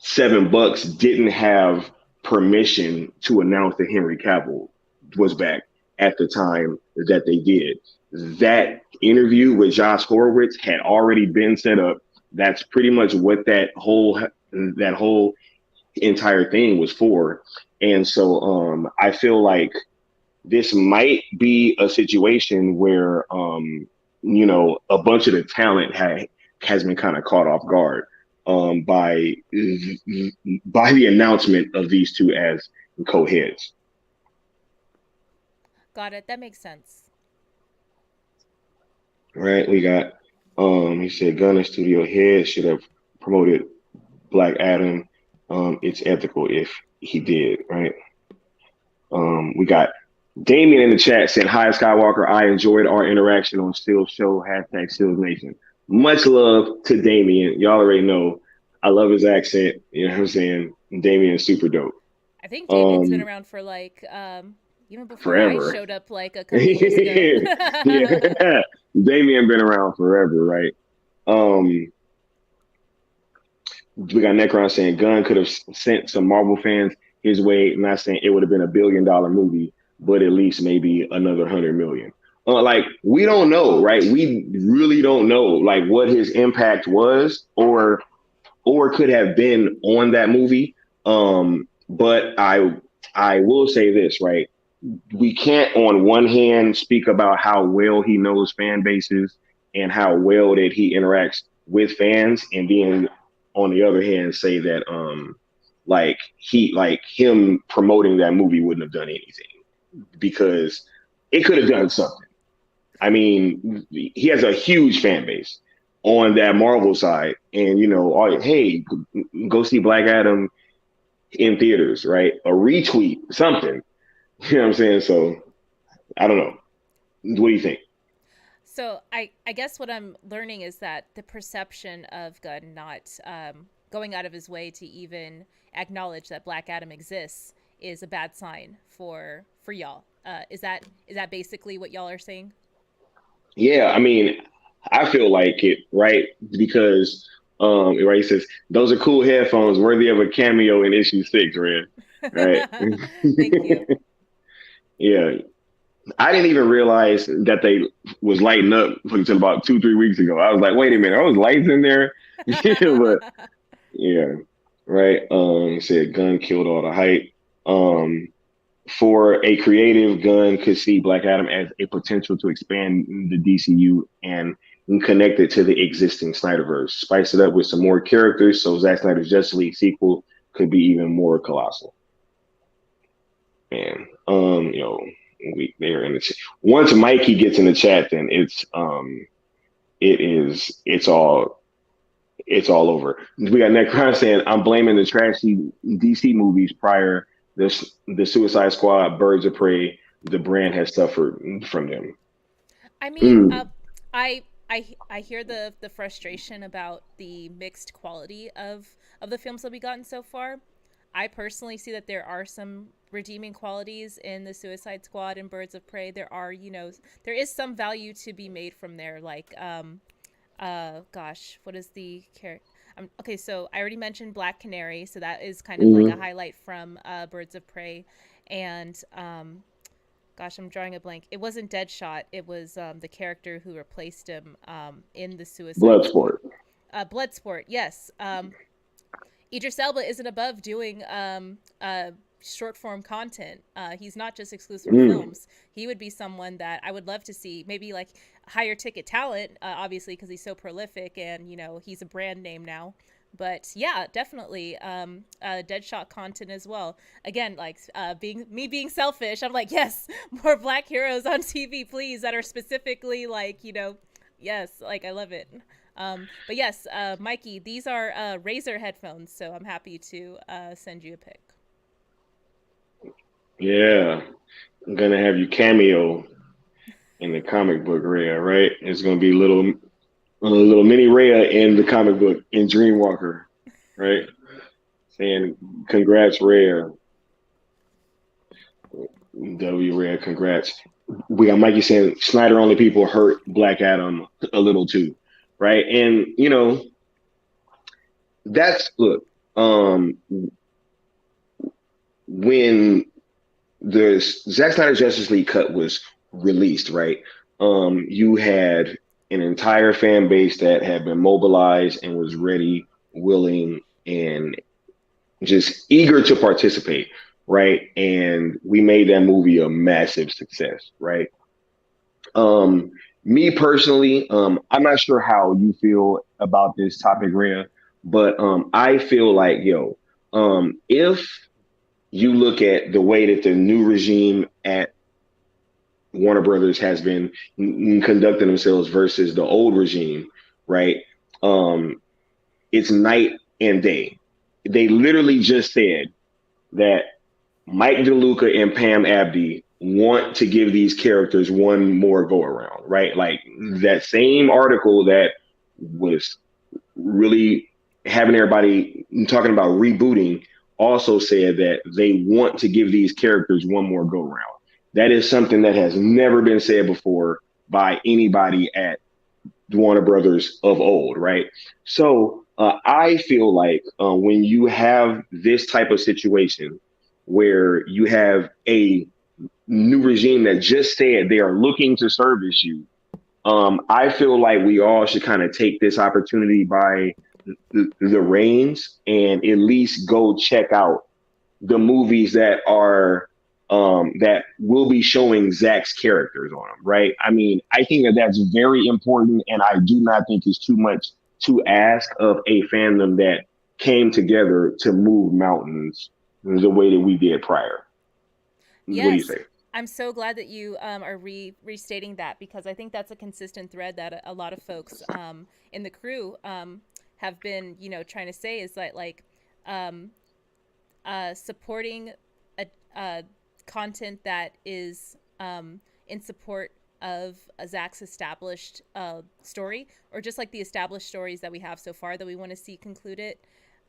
$7 didn't have permission to announce that Henry Cavill was back at the time that they did. That interview with Josh Horowitz had already been set up. That's pretty much what that whole entire thing was for. And so I feel like this might be a situation where a bunch of the talent has been kind of caught off guard by the announcement of these two as co-heads. Got it. That makes sense. Right. We got he said Gunn and studio head should have promoted Black Adam. It's ethical if he did, right? We got Damien in the chat said, "Hi Skywalker, I enjoyed our interaction on Steel's show, #Steel's Nation." Much love to Damien. Y'all already know I love his accent. You know what I'm saying? Damien is super dope. I think Damien's been around for like even before forever. I showed up like a couple years ago. Yeah. Damien been around forever, right? We got Necron saying Gunn could have sent some Marvel fans his way. Not saying it would have been $1 billion movie, but at least maybe another 100 million. Like, we don't know, right? We really don't know like what his impact was or could have been on that movie. But I will say this, right? We can't on one hand speak about how well he knows fan bases and how well that he interacts with fans, and then on the other hand say that like him promoting that movie wouldn't have done anything, because it could have done something. I mean, he has a huge fan base on that Marvel side, and hey, go see Black Adam in theaters, right? A retweet, something. You know what I'm saying? So I don't know. What do you think? So I guess what I'm learning is that the perception of Gunn not going out of his way to even acknowledge that Black Adam exists is a bad sign for y'all. Is that basically what y'all are saying? Yeah, I mean, I feel like it, right? Because right, he says those are cool headphones worthy of a cameo in issue 6, Red. Right? Thank you. Yeah. I didn't even realize that they was lighting up until about 2-3 weeks ago. I was like, wait a minute, are those lights in there? But yeah, right. Said Gunn killed all the hype. For a creative, Gunn could see Black Adam as a potential to expand the DCU and connect it to the existing Snyderverse. Spice it up with some more characters, so Zack Snyder's Justice League sequel could be even more colossal. And they're in the chat. Once Mikey gets in the chat, then it's all over. We got Necron saying, "I'm blaming the trashy DC movies prior. The Suicide Squad, Birds of Prey, the brand has suffered from them." I mean, I hear the frustration about the mixed quality of the films that we've gotten so far. I personally see that there are some redeeming qualities in the Suicide Squad and Birds of Prey. There are, there is some value to be made from there. Like, what is the character? Okay, so I already mentioned Black Canary, so that is kind of like a highlight from Birds of Prey. And, I'm drawing a blank. It wasn't Deadshot. It was the character who replaced him in the Suicide Bloodsport. Bloodsport, yes. Idris Elba isn't above doing short form content. He's not just exclusive films. He would be someone that I would love to see, maybe like higher ticket talent, obviously, because he's so prolific and he's a brand name now. But yeah, definitely Deadshot content as well. Again, like being selfish, I'm like, yes, more Black heroes on TV, please, that are specifically like, yes, like I love it. But yes, Mikey, these are Razer headphones, so I'm happy to send you a pic. Yeah, I'm gonna have you cameo in the comic book, Rhea, right? It's gonna be little mini Rhea in the comic book in Dreamwalker, right? Saying congrats, Rhea. W Red, congrats. We got Mikey saying Snyder only people hurt Black Adam a little too, right? And that's look. When the Zack Snyder Justice League cut was released, right? You had an entire fan base that had been mobilized and was ready, willing, and just eager to participate, right? And we made that movie a massive success, right? Me personally, I'm not sure how you feel about this topic, Rhea, but I feel like, if you look at the way that the new regime at Warner Brothers has been conducting themselves versus the old regime, right? It's night and day. They literally just said that Mike DeLuca and Pam Abdi want to give these characters one more go around, right? Like that same article that was really having everybody talking about rebooting also said that they want to give these characters one more go around. That is something that has never been said before by anybody at Warner Brothers of old, right? So I feel like when you have this type of situation where you have a new regime that just said they are looking to service you, I feel like we all should kind of take this opportunity by the reins and at least go check out the movies that are that will be showing Zack's characters on them, right? I mean, I think that that's very important, and I do not think it's too much to ask of a fandom that came together to move mountains the way that we did prior. Yes. What do you say? I'm so glad that you are restating that, because I think that's a consistent thread that a lot of folks in the crew have been, trying to say, is that like supporting a content that is in support of Zack's established story, or just like the established stories that we have so far that we want to see concluded.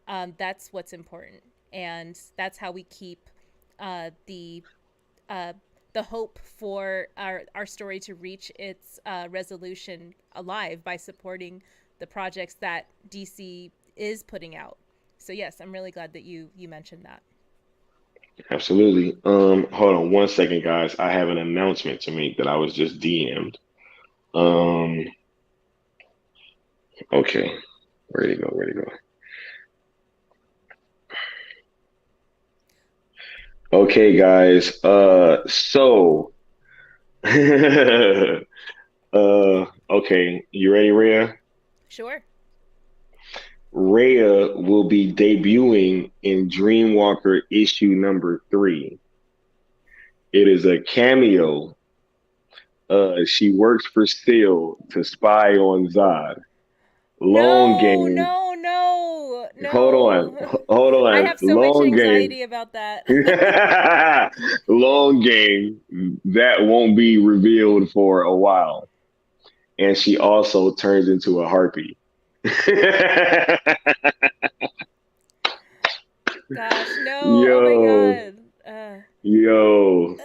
That's what's important, and that's how we keep the hope for our story to reach its resolution alive by supporting the projects that DC is putting out. So yes, I'm really glad that you mentioned that. Absolutely. Hold on one second, guys. I have an announcement to make that I was just DM'd. Okay. Where'd it go? Okay, guys. So okay, you ready, Rhea? Sure. Rhea will be debuting in Dreamwalker issue number 3. It is a cameo. She works for Steel to spy on Zod. Long game. No. Hold on. I have so much anxiety about that. Long game. That won't be revealed for a while. And she also turns into a harpy. Gosh, no. Yo. Oh my god. Yo.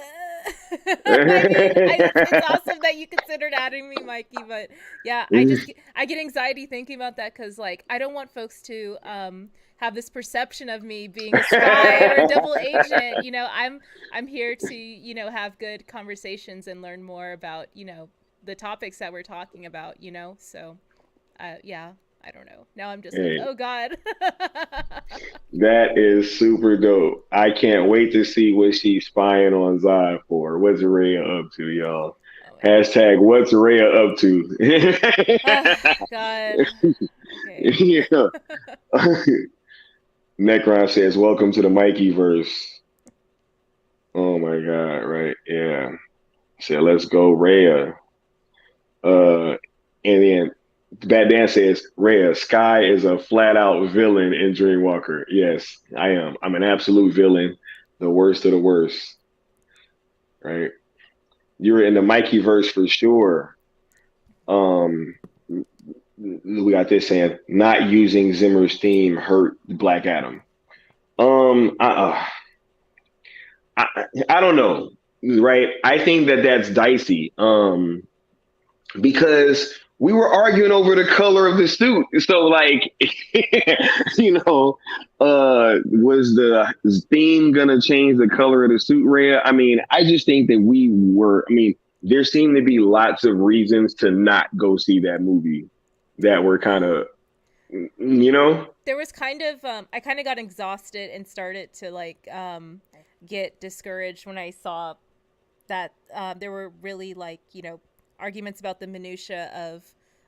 I mean, it's awesome that you considered adding me, Mikey, but yeah, I get anxiety thinking about that, because like I don't want folks to have this perception of me being a spy or a double agent. I'm here to have good conversations and learn more about the topics that we're talking about. So yeah. I don't know. Now I'm just like, oh God. That is super dope. I can't wait to see what she's spying on Zod for. What's Rhea up to, y'all? Hashtag what's Rhea up to? Oh, God. Okay. Yeah. Necron says, welcome to the Mikey verse. Oh my God, right? Yeah. Said, let's go, Rhea. And then Bad Dan says, Rhea, Sky is a flat out villain in Dreamwalker. Yes, I am. I'm an absolute villain. The worst of the worst. Right? You're in the Mikey verse for sure. We got this saying, not using Zimmer's theme hurt Black Adam. I don't know. right? I think that that's dicey. Because we were arguing over the color of the suit. So like, was the theme gonna change the color of the suit, Rhea? I mean, I just think that there seemed to be lots of reasons to not go see that movie that were kind of, There was kind of I kind of got exhausted and started to like get discouraged when I saw that there were really like, arguments about the minutia of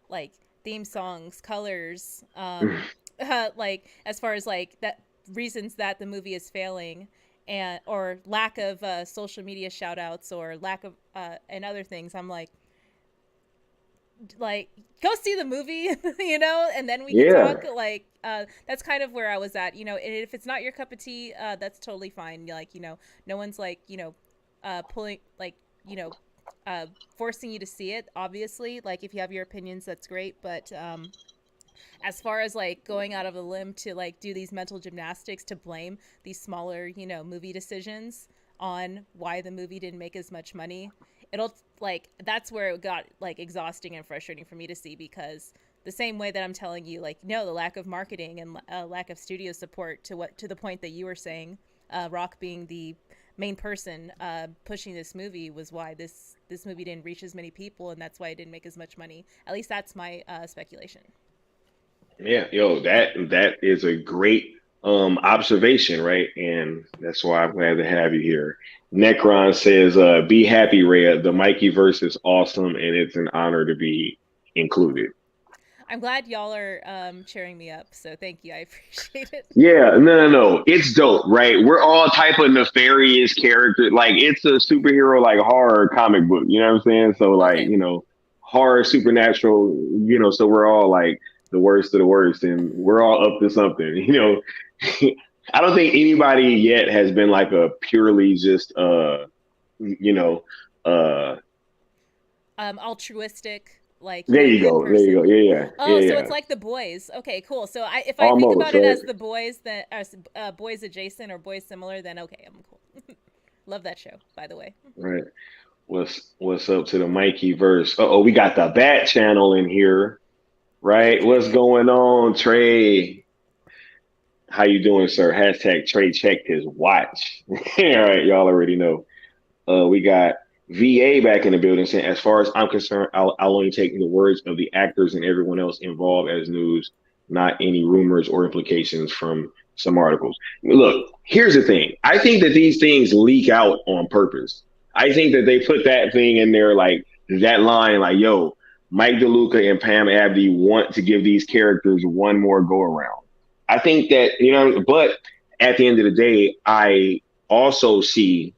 like theme songs, colors, like as far as like that reasons that the movie is failing, and or lack of social media shout outs, or lack of and other things. I'm like go see the movie, and then we can talk. Like that's kind of where I was at, and if it's not your cup of tea, that's totally fine. Like, no one's like, pulling like, forcing you to see it. Obviously, like if you have your opinions, that's great, but as far as like going out of a limb to like do these mental gymnastics to blame these smaller, movie decisions on why the movie didn't make as much money, it'll like, that's where it got like exhausting and frustrating for me to see, because the same way that I'm telling you, like, no, the lack of marketing and lack of studio support to the point that you were saying, Rock being the main person pushing this movie, was why this movie didn't reach as many people, and that's why it didn't make as much money. At least that's my speculation. Yeah, that is a great observation, right? And that's why I'm glad to have you here. Necron says, "Be happy, Rhea. The Mikey verse is awesome, and it's an honor to be included." I'm glad y'all are cheering me up, so thank you. I appreciate it. Yeah, no. It's dope, right? We're all type of nefarious character. Like, it's a superhero, like, horror comic book. You know what I'm saying? So, like, Okay. horror, supernatural, so we're all like the worst of the worst, and we're all up to something. I don't think anybody yet has been like a purely just, you know, uh, Altruistic, like, there you good go. There you go. person. Oh, so Yeah. it's like The Boys. Okay, cool. So if I think Almost, about it right? as The Boys, that as boys adjacent or boys similar, then okay, I'm cool. Love that show, by the way. Right. What's up to the Mikey verse? Oh, we got the Bat Channel in here, What up, right? What's Trey? going on, Trey? How you doing, sir? Hashtag Trey checked his watch. All right, y'all already know. We got VA back in the building saying, as far as I'm concerned, I'll only take the words of the actors and everyone else involved as news, not any rumors or implications from some articles. Look, here's the thing. I think that these things leak out on purpose. I think that they put that thing in there, like that line, like, yo, Mike DeLuca and Pam Abdi want to give these characters one more go around. I think that, but at the end of the day, I also see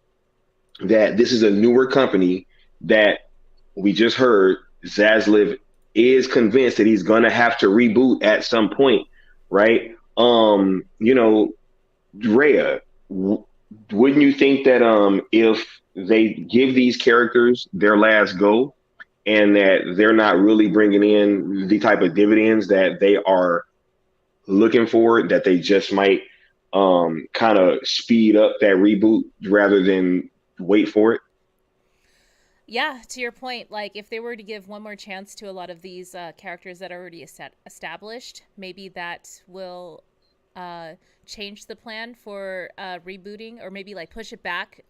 that this is a newer company that we just heard Zaslav is convinced that he's gonna have to reboot at some point, right? Rhea, wouldn't you think that if they give these characters their last go and that they're not really bringing in the type of dividends that they are looking for, that they just might kind of speed up that reboot rather than wait for it? Yeah, to your point, like if they were to give one more chance to a lot of these characters that are already established, maybe that will uh, change the plan for rebooting, or maybe like push it back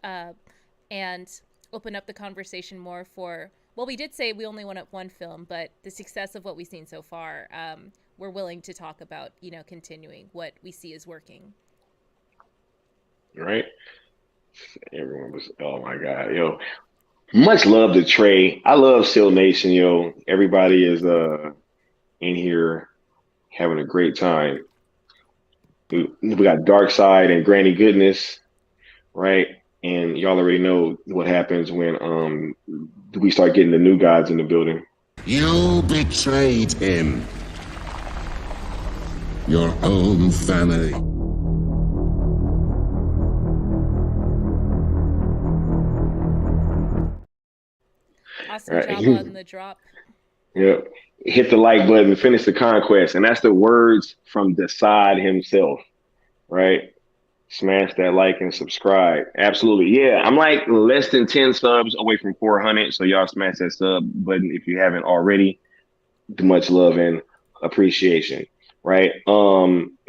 and open up the conversation more for. Well, we did say we only want one film, but the success of what we've seen so far, we're willing to talk about, continuing what we see is working. Right? Everyone was, oh my God, yo. Much love to Trey. I love Seal Nation, yo. Everybody is in here having a great time. We got Dark Side and Granny Goodness, right? And y'all already know what happens when we start getting the new gods in the building. You betrayed him. Your own family. Awesome Right. job on the drop. Yep. Hit the like button, finish the conquest. And that's the words from Desaad himself, right? Smash that like and subscribe. Absolutely. Yeah, I'm like less than 10 subs away from 400. So y'all smash that sub button if you haven't already. Much love and appreciation. Right.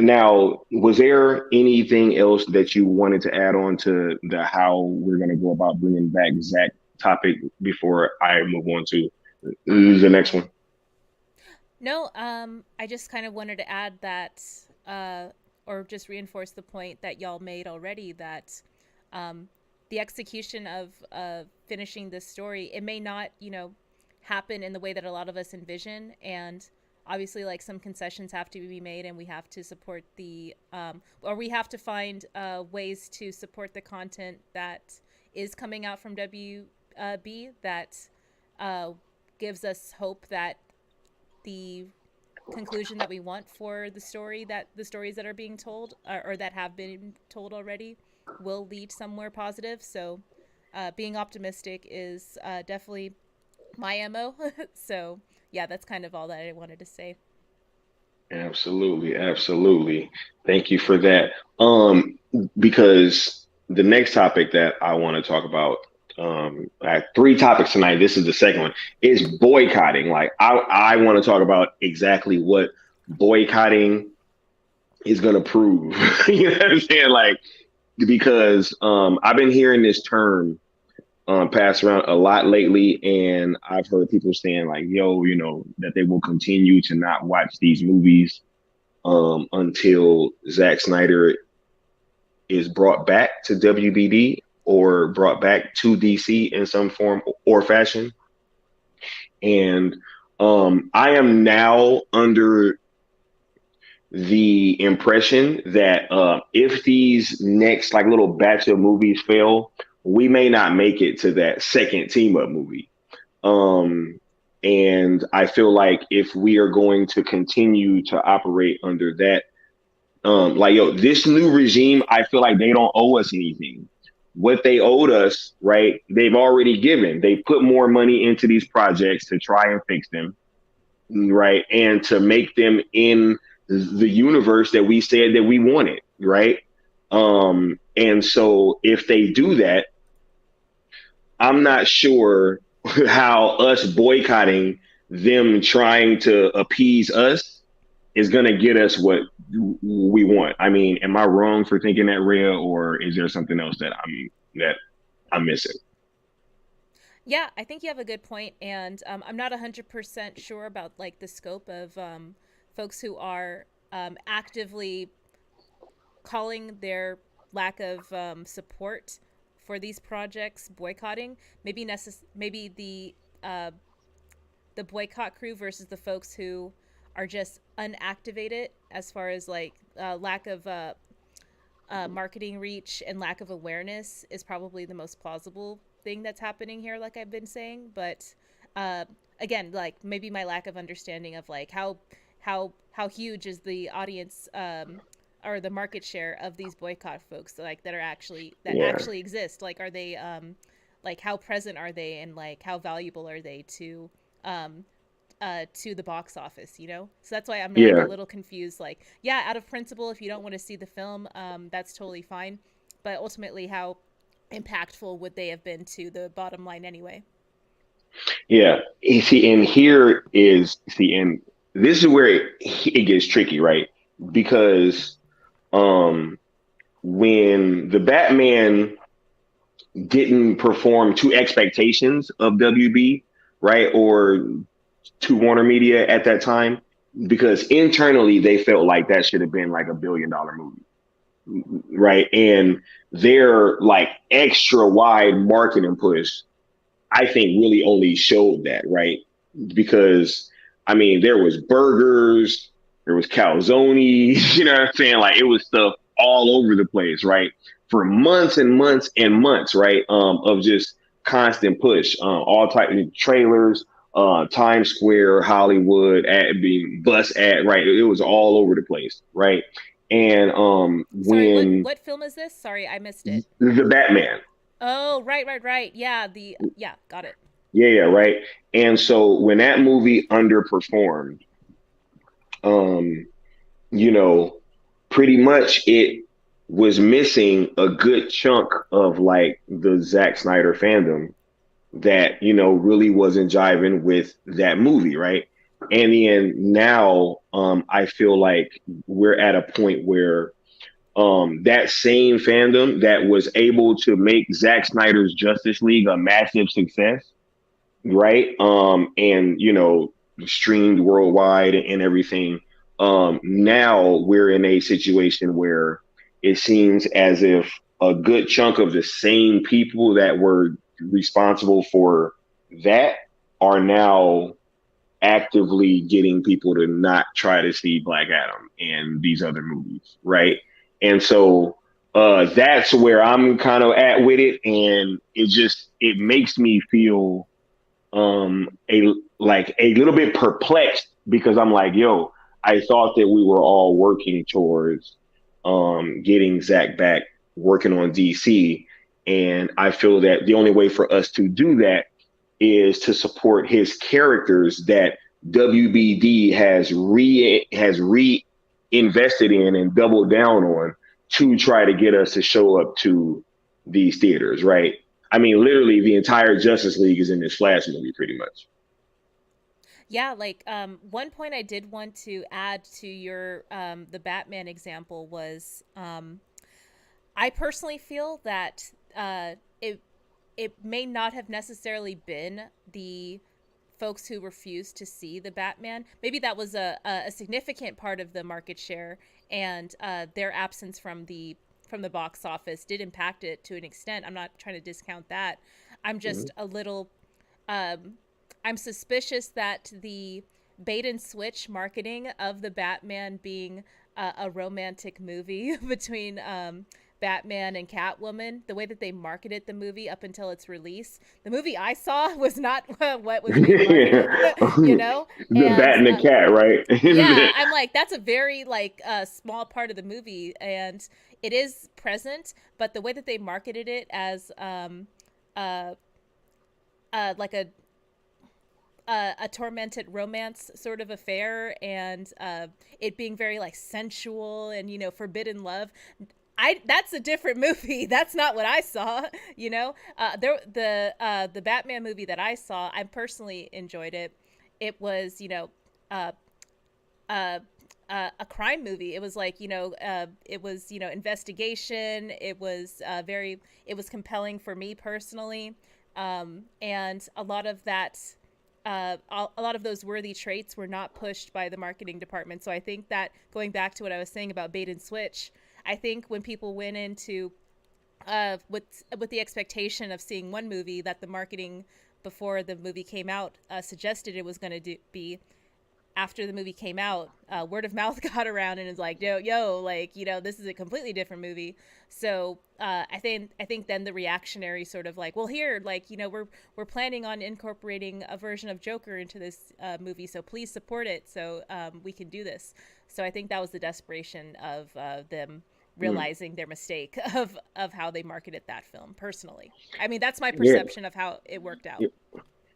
Now, was there anything else that you wanted to add on to the how we're going to go about bringing back Zack topic before I move on to the next one? No, I just kind of wanted to add that, or just reinforce the point that y'all made already, that um, the execution of finishing this story, it may not, happen in the way that a lot of us envision. And obviously, like, some concessions have to be made, and we have to support or we have to find ways to support the content that is coming out from WB that uh, gives us hope that the conclusion that we want for the stories that are being told, or that have been told already, will lead somewhere positive. So being optimistic is definitely my MO. So yeah, that's kind of all that I wanted to say. Absolutely, absolutely. Thank you for that. Because the next topic that I want to talk about, I have three topics tonight. This is the second one, is boycotting. Like I want to talk about exactly what boycotting is going to prove. You know what I'm saying? Like, because I've been hearing this term passed around a lot lately, and I've heard people saying like, "Yo, that they will continue to not watch these movies until Zack Snyder is brought back to WBD or brought back to DC in some form or fashion." And I am now under the impression that if these next like little batch of movies fail, we may not make it to that second team up movie. And I feel like if we are going to continue to operate under that, this new regime, I feel like they don't owe us anything. What they owed us, right? They've already given. They put more money into these projects to try and fix them, right? And to make them in the universe that we said that we wanted, right? And so if they do that, I'm not sure how us boycotting them trying to appease us is going to get us what we want. I mean, am I wrong for thinking that, Rhea, or is there something else that I'm missing? Yeah, I think you have a good point, and I'm not 100% sure about like the scope of folks who are actively calling their lack of support for these projects boycotting. Maybe the boycott crew versus the folks who are just unactivated as far as like lack of marketing reach and lack of awareness is probably the most plausible thing that's happening here, like I've been saying. But uh, again, like maybe my lack of understanding of like how huge is the audience or the market share of these boycott folks, like that actually exist. Like, are they like how present are they, and like how valuable are they to the box office, So that's why I'm like a little confused. Like, yeah, out of principle, if you don't want to see the film, that's totally fine. But ultimately, how impactful would they have been to the bottom line anyway? Yeah. See, and this is where it gets tricky, right? Because when the Batman didn't perform to expectations of WB, right, or to Warner Media at that time, because internally they felt like that should have been like $1 billion movie, right? And their like extra wide marketing push, I think, really only showed that, right? Because I mean, there was burgers, there was calzones, you know what I'm saying? Like, it was stuff all over the place, right? For months and months and months, right? Of just constant push, all type of trailers, Times Square, Hollywood, being bus ad, right? It was all over the place, right? And Sorry, when what film is this? Sorry, I missed it. the Batman, Oh, right. Yeah, got it. yeah, right. And so when that movie underperformed, um, you know, pretty much it. was missing a good chunk of like the Zack Snyder fandom that, you know, really wasn't jiving with that movie, right? And then now I feel like we're at a point where that same fandom that was able to make Zack Snyder's Justice League a massive success, right? And you know, streamed worldwide and everything. Now we're in a situation where it seems as if a good chunk of the same people that were responsible for that are now actively getting people to not try to see Black Adam and these other movies, right? And so that's where I'm kind of at with it, and it makes me feel a like a little bit perplexed because I'm like, yo, I thought that we were all working towards getting Zach back working on DC, and I feel that the only way for us to do that is to support his characters that WBD has reinvested in and doubled down on to try to get us to show up to these theaters, right? I mean, literally, the entire Justice League is in this Flash movie, pretty much. Yeah, like one point I did want to add to your the Batman example was I personally feel that it may not have necessarily been the folks who refused to see the Batman. Maybe that was a significant part of the market share, and their absence from the box office did impact it to an extent. I'm not trying to discount that. I'm just a little I'm suspicious that the bait and switch marketing of the Batman being a romantic movie between Batman and Catwoman, the way that they marketed the movie up until its release, the movie I saw was not what was being marketed, you know? The And bat and the cat, right? yeah, I'm like, that's a very like small part of the movie, and it is present, but the way that they marketed it as like a tormented romance sort of affair, and it being very like sensual and, you know, forbidden love, that's a different movie. That's not what I saw, you know. The Batman movie that I saw, I personally enjoyed it. It was, you know, a crime movie. It was like, you know, it was, you know, investigation. It was compelling for me personally, and a lot of that. A lot of those worthy traits were not pushed by the marketing department. So I think that, going back to what I was saying about bait and switch, I think when people went into with the expectation of seeing one movie that the marketing before the movie came out suggested it was going to be, after the movie came out, word of mouth got around and is like, yo, like, you know, this is a completely different movie. So I think then the reactionary sort of like, well, here, like, you know, we're planning on incorporating a version of Joker into this movie, so please support it so we can do this. So I think that was the desperation of them realizing their mistake of how they marketed that film. Personally, I mean, that's my perception of how it worked out.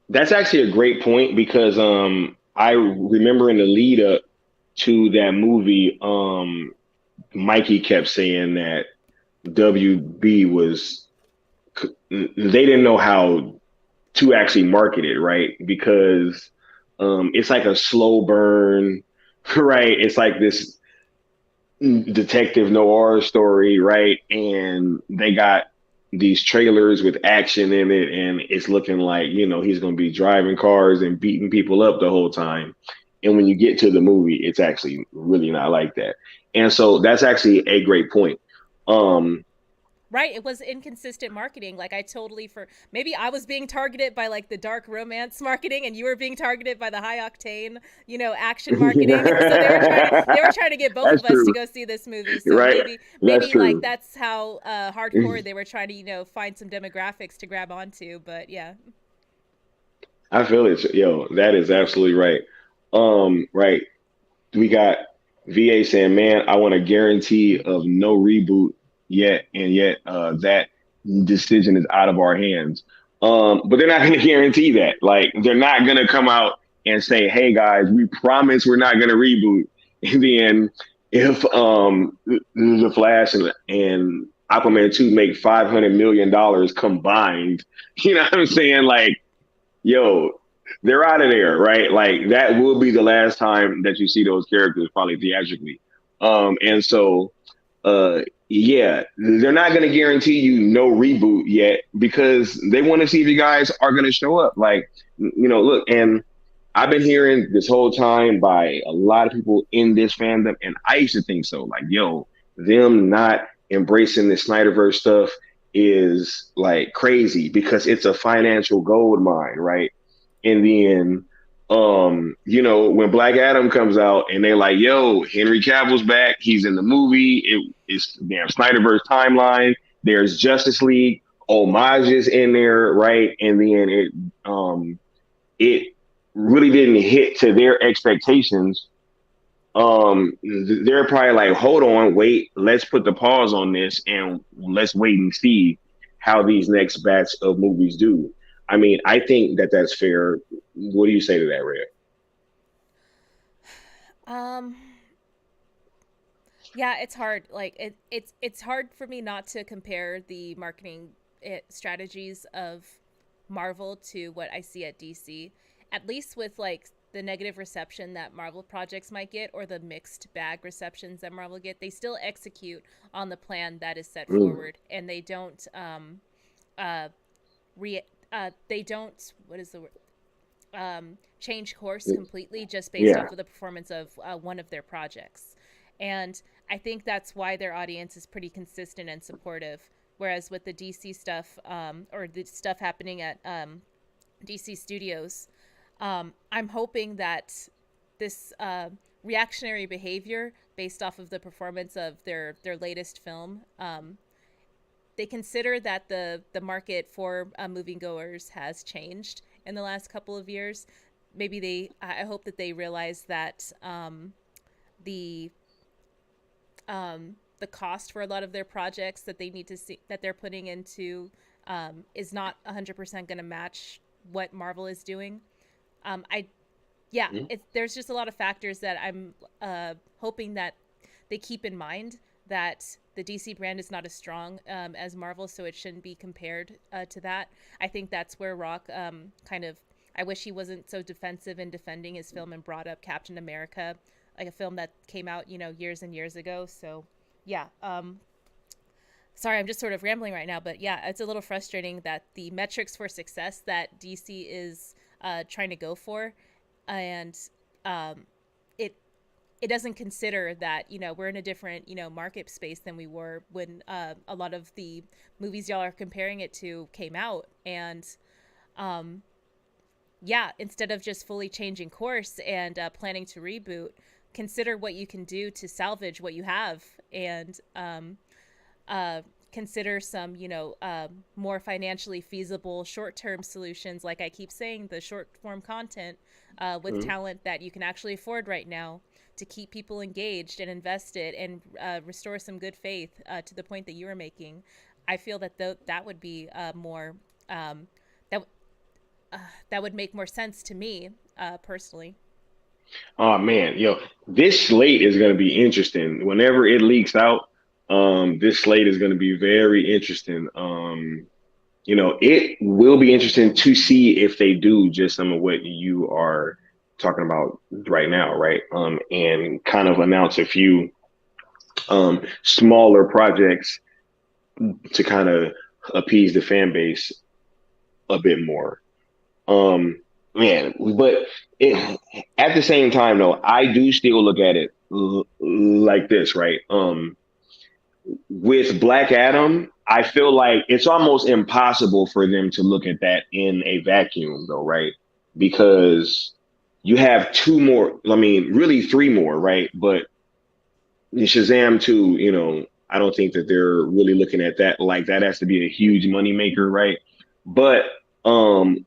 That's actually a great point because I remember in the lead up to that movie, Mikey kept saying that WB they didn't know how to actually market it, right? Because it's like a slow burn, right? It's like this detective noir story, right? And they got these trailers with action in it, and it's looking like, you know, he's going to be driving cars and beating people up the whole time. And when you get to the movie, it's actually really not like that. And so that's actually a great point. Right, it was inconsistent marketing. Like, maybe I was being targeted by like the dark romance marketing, and you were being targeted by the high octane, you know, action marketing. So they were trying to get both That's of us true. to go see this movie. So Right. maybe like that's how hardcore they were trying to, you know, find some demographics to grab onto. But yeah, I feel it. Yo, that is absolutely right. Right. We got VA saying, man, I want a guarantee of no reboot yet, and yet that decision is out of our hands. But they're not going to guarantee that. Like, they're not going to come out and say, hey guys, we promise we're not going to reboot. And then if the Flash and Aquaman 2 make $500 million combined, you know what I'm saying? Like, yo, they're out of there, right? Like that will be the last time that you see those characters probably theatrically. And so yeah, they're not going to guarantee you no reboot yet because they want to see if you guys are going to show up. Like, look, and I've been hearing this whole time by a lot of people in this fandom, and I used to think so. Like, yo, them not embracing the Snyderverse stuff is like crazy because it's a financial gold mine, right? And then, when Black Adam comes out and they're like, yo, Henry Cavill's back, he's in the movie, it's damn Snyderverse timeline, there's Justice League, homages in there, right? And then it really didn't hit to their expectations. They're probably like, hold on, wait, let's put the pause on this and let's wait and see how these next batch of movies do. I mean, I think that that's fair. What do you say to that, Red? Yeah, it's hard. Like it's hard for me not to compare the marketing strategies of Marvel to what I see at DC. At least with like the negative reception that Marvel projects might get or the mixed bag receptions that Marvel get, they still execute on the plan that is set forward, and they don't they don't, what is the word, change course completely just based off of the performance of one of their projects. And I think that's why their audience is pretty consistent and supportive. Whereas with the DC stuff, or the stuff happening at DC Studios, I'm hoping that this reactionary behavior based off of the performance of their latest film, they consider that the market for moviegoers has changed in the last couple of years. Maybe I hope that they realize that the cost for a lot of their projects that they need to see that they're putting into is not 100% going to match what Marvel is doing. There's just a lot of factors that I'm hoping that they keep in mind, that the DC brand is not as strong as Marvel, so it shouldn't be compared to that. I think that's where Rock I wish he wasn't so defensive in defending his film and brought up Captain America, like a film that came out, years and years ago. So, yeah. Sorry, I'm just sort of rambling right now, but yeah, it's a little frustrating that the metrics for success that DC is trying to go for, and it doesn't consider that we're in a different market space than we were when a lot of the movies y'all are comparing it to came out. And instead of just fully changing course and planning to reboot, consider what you can do to salvage what you have, and consider some more financially feasible short-term solutions, like I keep saying, the short-form content with talent that you can actually afford right now, to keep people engaged and invested and restore some good faith to the point that you were making. I feel that that would be more that would make more sense to me personally. Oh man, this slate is going to be interesting. Whenever it leaks out, this slate is going to be very interesting. It will be interesting to see if they do just some of what you are talking about right now, right? And kind of announce a few smaller projects to kind of appease the fan base a bit more. But at the same time, though, I do still look at it like this, right? With Black Adam, I feel like it's almost impossible for them to look at that in a vacuum, though, right? Because you have two more, really three more, right? But Shazam 2, I don't think that they're really looking at that like that has to be a huge moneymaker, right? But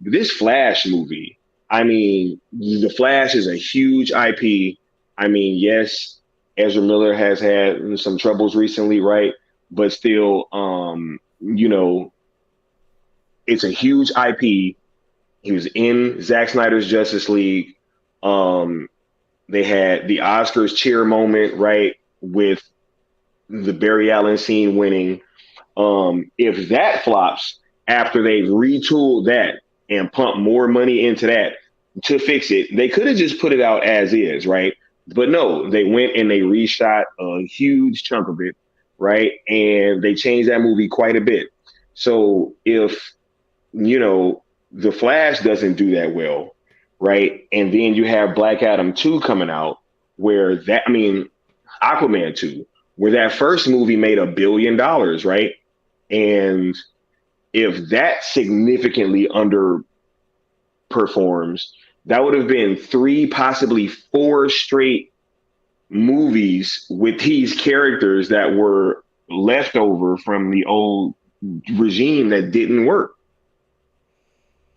this Flash movie, the Flash is a huge IP. Yes, Ezra Miller has had some troubles recently, right? But still, it's a huge IP. He was in Zack Snyder's Justice League. They had the Oscars cheer moment, right? with the Barry Allen scene winning. If that flops after they've retooled that and pumped more money into that to fix it, they could have just put it out as is, right? But no, they went and they reshot a huge chunk of it, right? And they changed that movie quite a bit. So if, The Flash doesn't do that well, right? And then you have Black Adam 2 coming out where Aquaman 2, where that first movie made $1 billion, right? And if that significantly underperforms, that would have been 3, possibly 4 straight movies with these characters that were left over from the old regime that didn't work.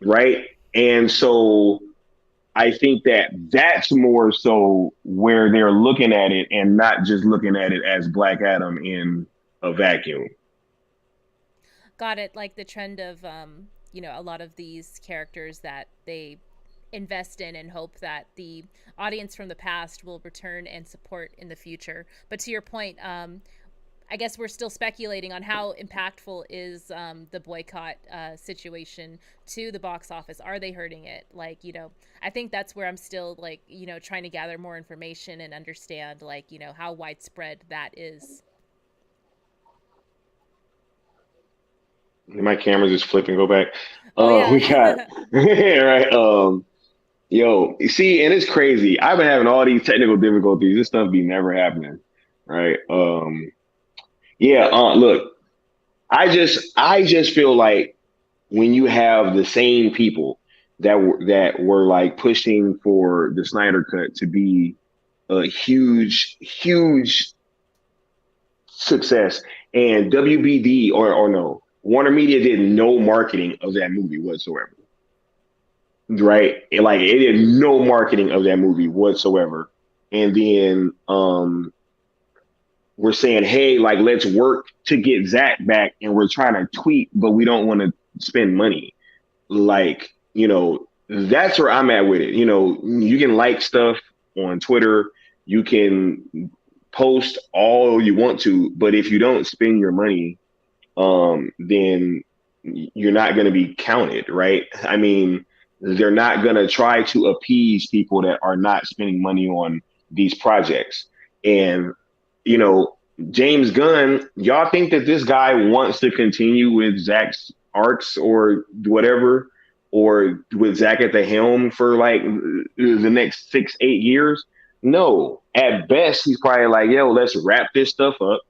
Right. And so I think that that's more so where they're looking at it and not just looking at it as Black Adam in a vacuum. Got it. Like the trend of, a lot of these characters that they invest in and hope that the audience from the past will return and support in the future. But to your point, I guess we're still speculating on how impactful is the boycott situation to the box office. Are they hurting it? I think that's where I'm still trying to gather more information and understand how widespread that is. My camera's just flipping. Go back. Yeah. We got right. Yo, see, and it's crazy. I've been having all these technical difficulties. This stuff be never happening, right? Look, I just feel like when you have the same people that were like pushing for the Snyder Cut to be a huge success, and WBD or no, Warner Media did no marketing of that movie whatsoever. Right? It did no marketing of that movie whatsoever. And then we're saying, hey, let's work to get Zack back, and we're trying to tweet, but we don't want to spend money. That's where I'm at with it. You can like stuff on Twitter, you can post all you want to, but if you don't spend your money, then you're not going to be counted, right? I mean, they're not going to try to appease people that are not spending money on these projects. And, James Gunn, y'all think that this guy wants to continue with Zack's arcs or whatever, or with Zack at the helm for the next 6-8 years? No. At best, he's probably like, yo, let's wrap this stuff up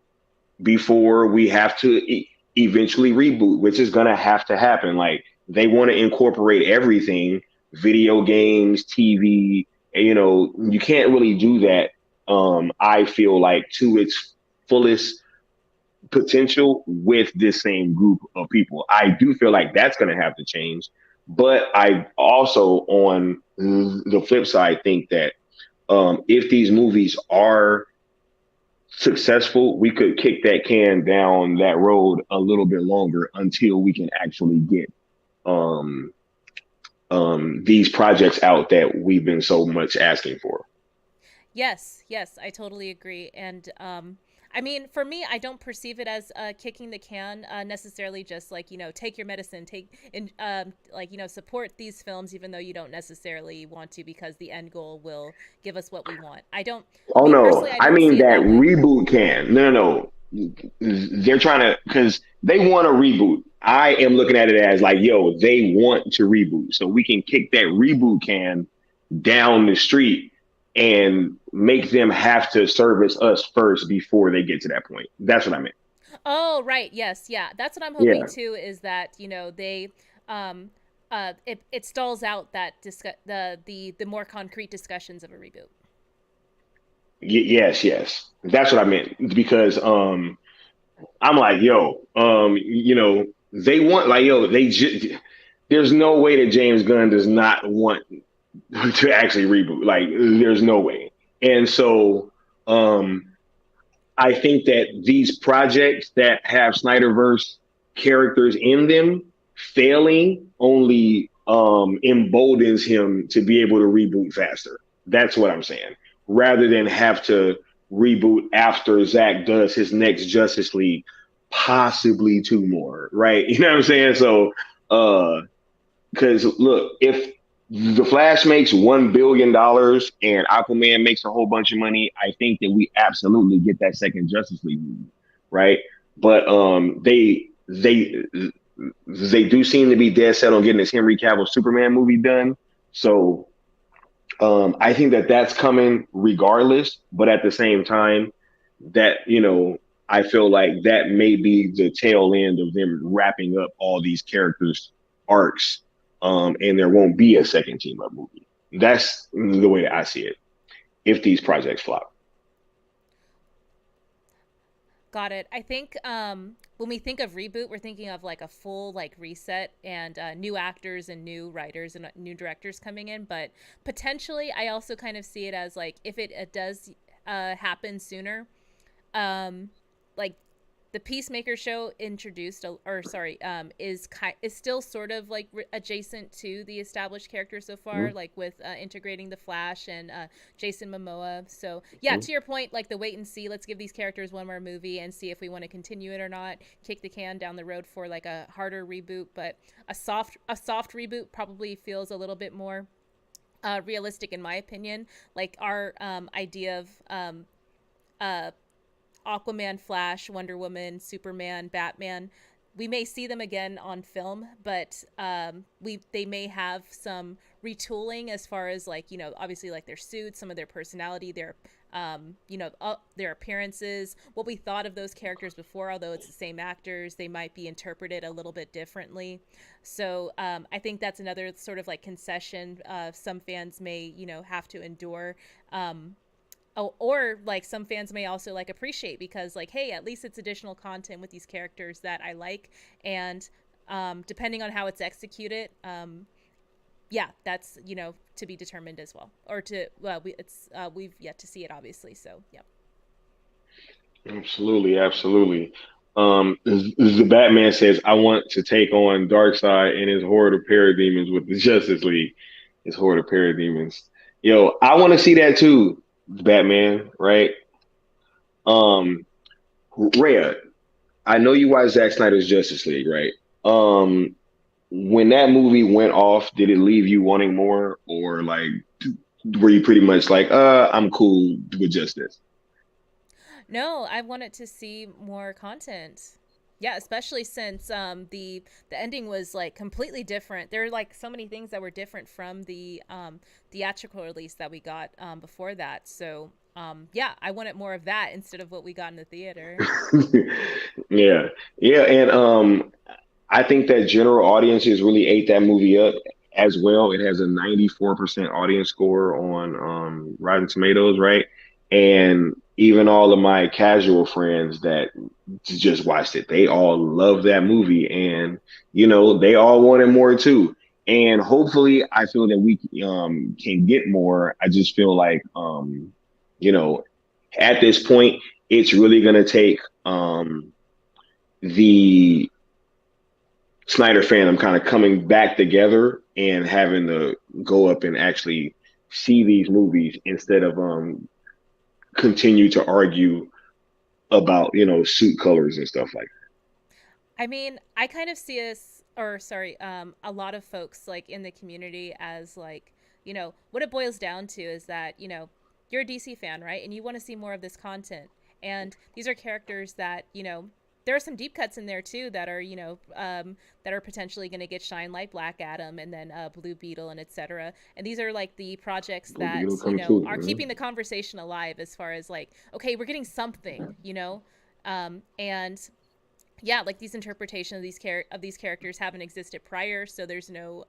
before we have to eventually reboot, which is going to have to happen. They want to incorporate everything, video games, TV, you can't really do that. I feel like to its fullest potential with this same group of people. I do feel like that's going to have to change. But I also, on the flip side, think that if these movies are successful, we could kick that can down that road a little bit longer until we can actually get these projects out that we've been so much asking for. Yes, I totally agree. And for me, I don't perceive it as kicking the can necessarily. Just take your medicine, support these films, even though you don't necessarily want to, because the end goal will give us what we want. I don't. Oh no, I mean that way. reboot can. No. They're trying to, because they want to reboot. I am looking at it as they want to reboot, so we can kick that reboot can down the street and make them have to service us first before they get to that point. That's what I meant. Oh, right. Yes. Yeah. That's what I'm hoping too, is that, they, it stalls out that the more concrete discussions of a reboot. Yes. That's what I meant, because, I'm like, they want, there's no way that James Gunn does not want to actually reboot. There's no way. And so I think that these projects that have Snyderverse characters in them failing only emboldens him to be able to reboot faster. That's what I'm saying. Rather than have to reboot after Zack does his next Justice League, possibly two more, right? You know what I'm saying? So, because look, if the Flash makes $1 billion and Aquaman makes a whole bunch of money, I think that we absolutely get that second Justice League movie, right? But they do seem to be dead set on getting this Henry Cavill Superman movie done. So I think that that's coming regardless. But at the same time, that I feel like that may be the tail end of them wrapping up all these characters' arcs, and there won't be a second team up movie. That's the way that I see it. If these projects flop. Got it. I think when we think of reboot, we're thinking of like a full like reset and new actors and new writers and new directors coming in. But potentially, I also kind of see it as like if it does happen sooner, like the Peacemaker show introduced, is still sort of like adjacent to the established characters so far, Mm-hmm. like with integrating the Flash and Jason Momoa. So yeah, Mm-hmm. to your point, like the wait and see. Let's give these characters one more movie and see if we want to continue it or not. Kick the can down the road for like a harder reboot, but a soft reboot probably feels a little bit more realistic in my opinion. Like our idea of uh, Aquaman, Flash, Wonder Woman, Superman, Batman. We may see them again on film, but they may have some retooling as far as like obviously like their suits, some of their personality, their their appearances, what we thought of those characters before. Although it's the same actors, they might be interpreted a little bit differently. So I think that's another sort of like concession some fans may have to endure. Or like some fans may also like appreciate because like, hey, at least it's additional content with these characters that I like, and depending on how it's executed, yeah, that's to be determined as well, or we've yet to see it obviously. So yeah. Absolutely, absolutely. The Batman says, "I want to take on Darkseid and his horde of parademons with the Justice League." His horde of parademons. Yo, I want to see that too, Batman. Right? Um, Rhea, I know you watched Zack Snyder's Justice League, right? When that movie went off, did it leave you wanting more, or like were you pretty much like, I'm cool with just this? No, I wanted to see more content. Yeah, especially since the ending was like completely different. There are like so many things that were different from the theatrical release that we got before that. So yeah, I wanted more of that instead of what we got in the theater. Yeah, yeah, and I think that general audiences really ate that movie up as well. It has a 94% audience score on Rotten Tomatoes, right? And even all of my casual friends that just watched it, they all love that movie, and they all wanted more too. And hopefully, I feel that we can get more. I just feel like you know, at this point, it's really going to take the Snyder fandom kind of coming back together and having to go up and actually see these movies instead of continue to argue about suit colors and stuff like I mean, I kind of see us, or sorry, a lot of folks like in the community as like, what it boils down to is that, you're a DC fan, right? And you want to see more of this content. And these are characters that, there are some deep cuts in there too that are, that are potentially going to get shine like Black Adam and then Blue Beetle and etc. And these are like the projects that. It'll that, come true. are keeping the conversation alive as far as like, okay, we're getting something, and yeah, like these interpretations of these characters haven't existed prior, so there's no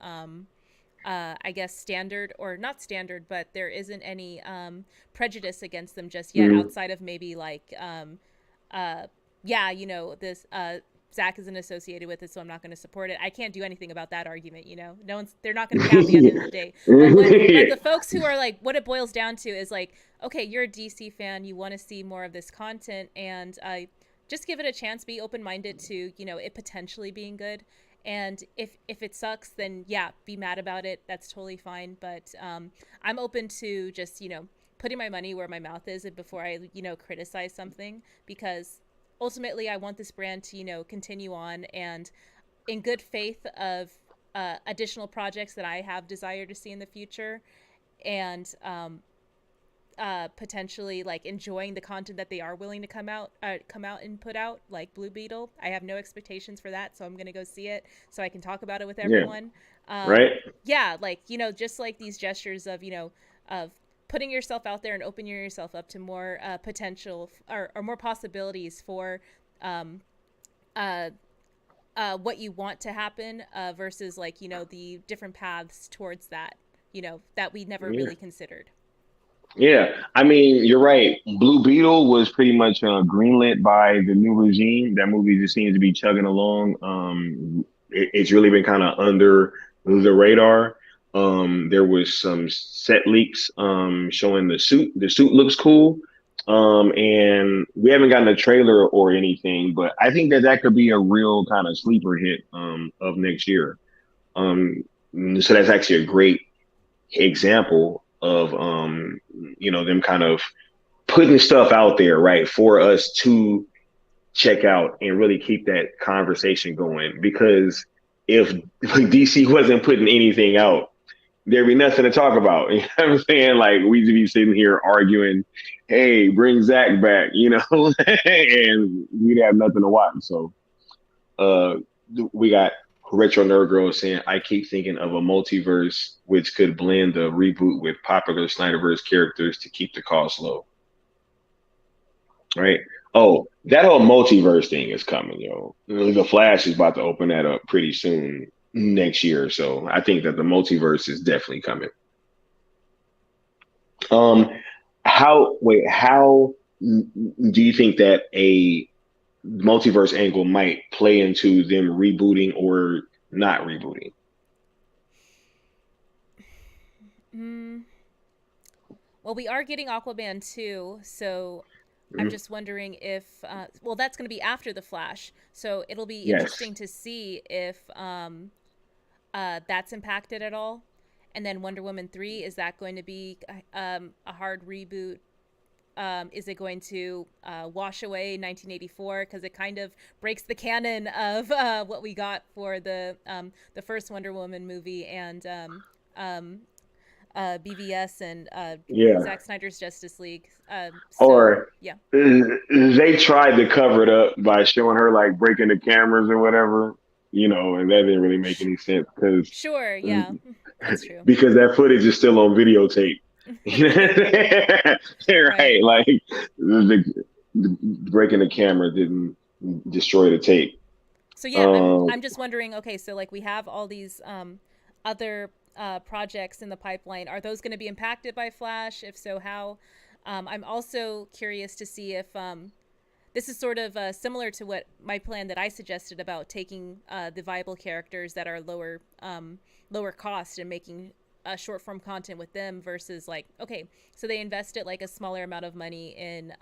I guess standard, or not standard, but there isn't any prejudice against them just yet, Mhm. outside of maybe like yeah, this Zach isn't associated with it, so I'm not going to support it. I can't do anything about that argument, no one's they're not going to be happy at the end of the day. But the folks who are like, what it boils down to is like, okay, you're a DC fan, you want to see more of this content, and just give it a chance, be open-minded to it potentially being good, and if it sucks, then yeah, be mad about it, that's totally fine. But I'm open to just putting my money where my mouth is before I, criticize something, because ultimately I want this brand to, continue on, and in good faith of additional projects that I have desire to see in the future, and potentially like enjoying the content that they are willing to come out and put out, like Blue Beetle. I have no expectations for that, so I'm gonna go see it so I can talk about it with everyone. Right. Yeah, like, just like these gestures of, of putting yourself out there and opening yourself up to more potential, or more possibilities for what you want to happen, versus like, the different paths towards that, that we never really considered. Yeah, I mean, you're right. Blue Beetle was pretty much greenlit by the new regime. That movie just seems to be chugging along. It's really been kind of under the radar. There was some set leaks showing the suit. The suit looks cool. And we haven't gotten a trailer or anything, but I think that could be a real kind of sleeper hit of next year. So that's actually a great example of them kind of putting stuff out there, right, for us to check out and really keep that conversation going. Because if DC wasn't putting anything out, there'd be nothing to talk about. You know what I'm saying? Like, we'd be sitting here arguing, hey, bring Zack back, and we'd have nothing to watch. So we got Retro Nerd Girl saying, I keep thinking of a multiverse which could blend the reboot with popular Snyderverse characters to keep the cost low. Right? Oh, that whole multiverse thing is coming, yo. The Flash is about to open that up pretty soon next year. So I think that the multiverse is definitely coming. How do you think that a multiverse angle might play into them rebooting or not rebooting? Well, we are getting Aquaman 2, so I'm just wondering if that's going to be after the Flash, so it'll be interesting to see if that's impacted at all. And then Wonder Woman 3, is that going to be a hard reboot? Is it going to wash away 1984, because it kind of breaks the canon of what we got for the first Wonder Woman movie, and BVS and Zack Snyder's Justice League. They tried to cover it up by showing her like breaking the cameras or whatever, and that didn't really make any sense because that's true, because that footage is still on videotape. Right. Like the breaking the camera didn't destroy the tape. So I'm just wondering, okay, so like we have all these other projects in the pipeline. Are those going to be impacted by Flash? If so, how? I'm also curious to see if this is sort of similar to what my plan that I suggested about taking the viable characters that are lower cost and making short form content with them, versus like, okay, so they invested like a smaller amount of money in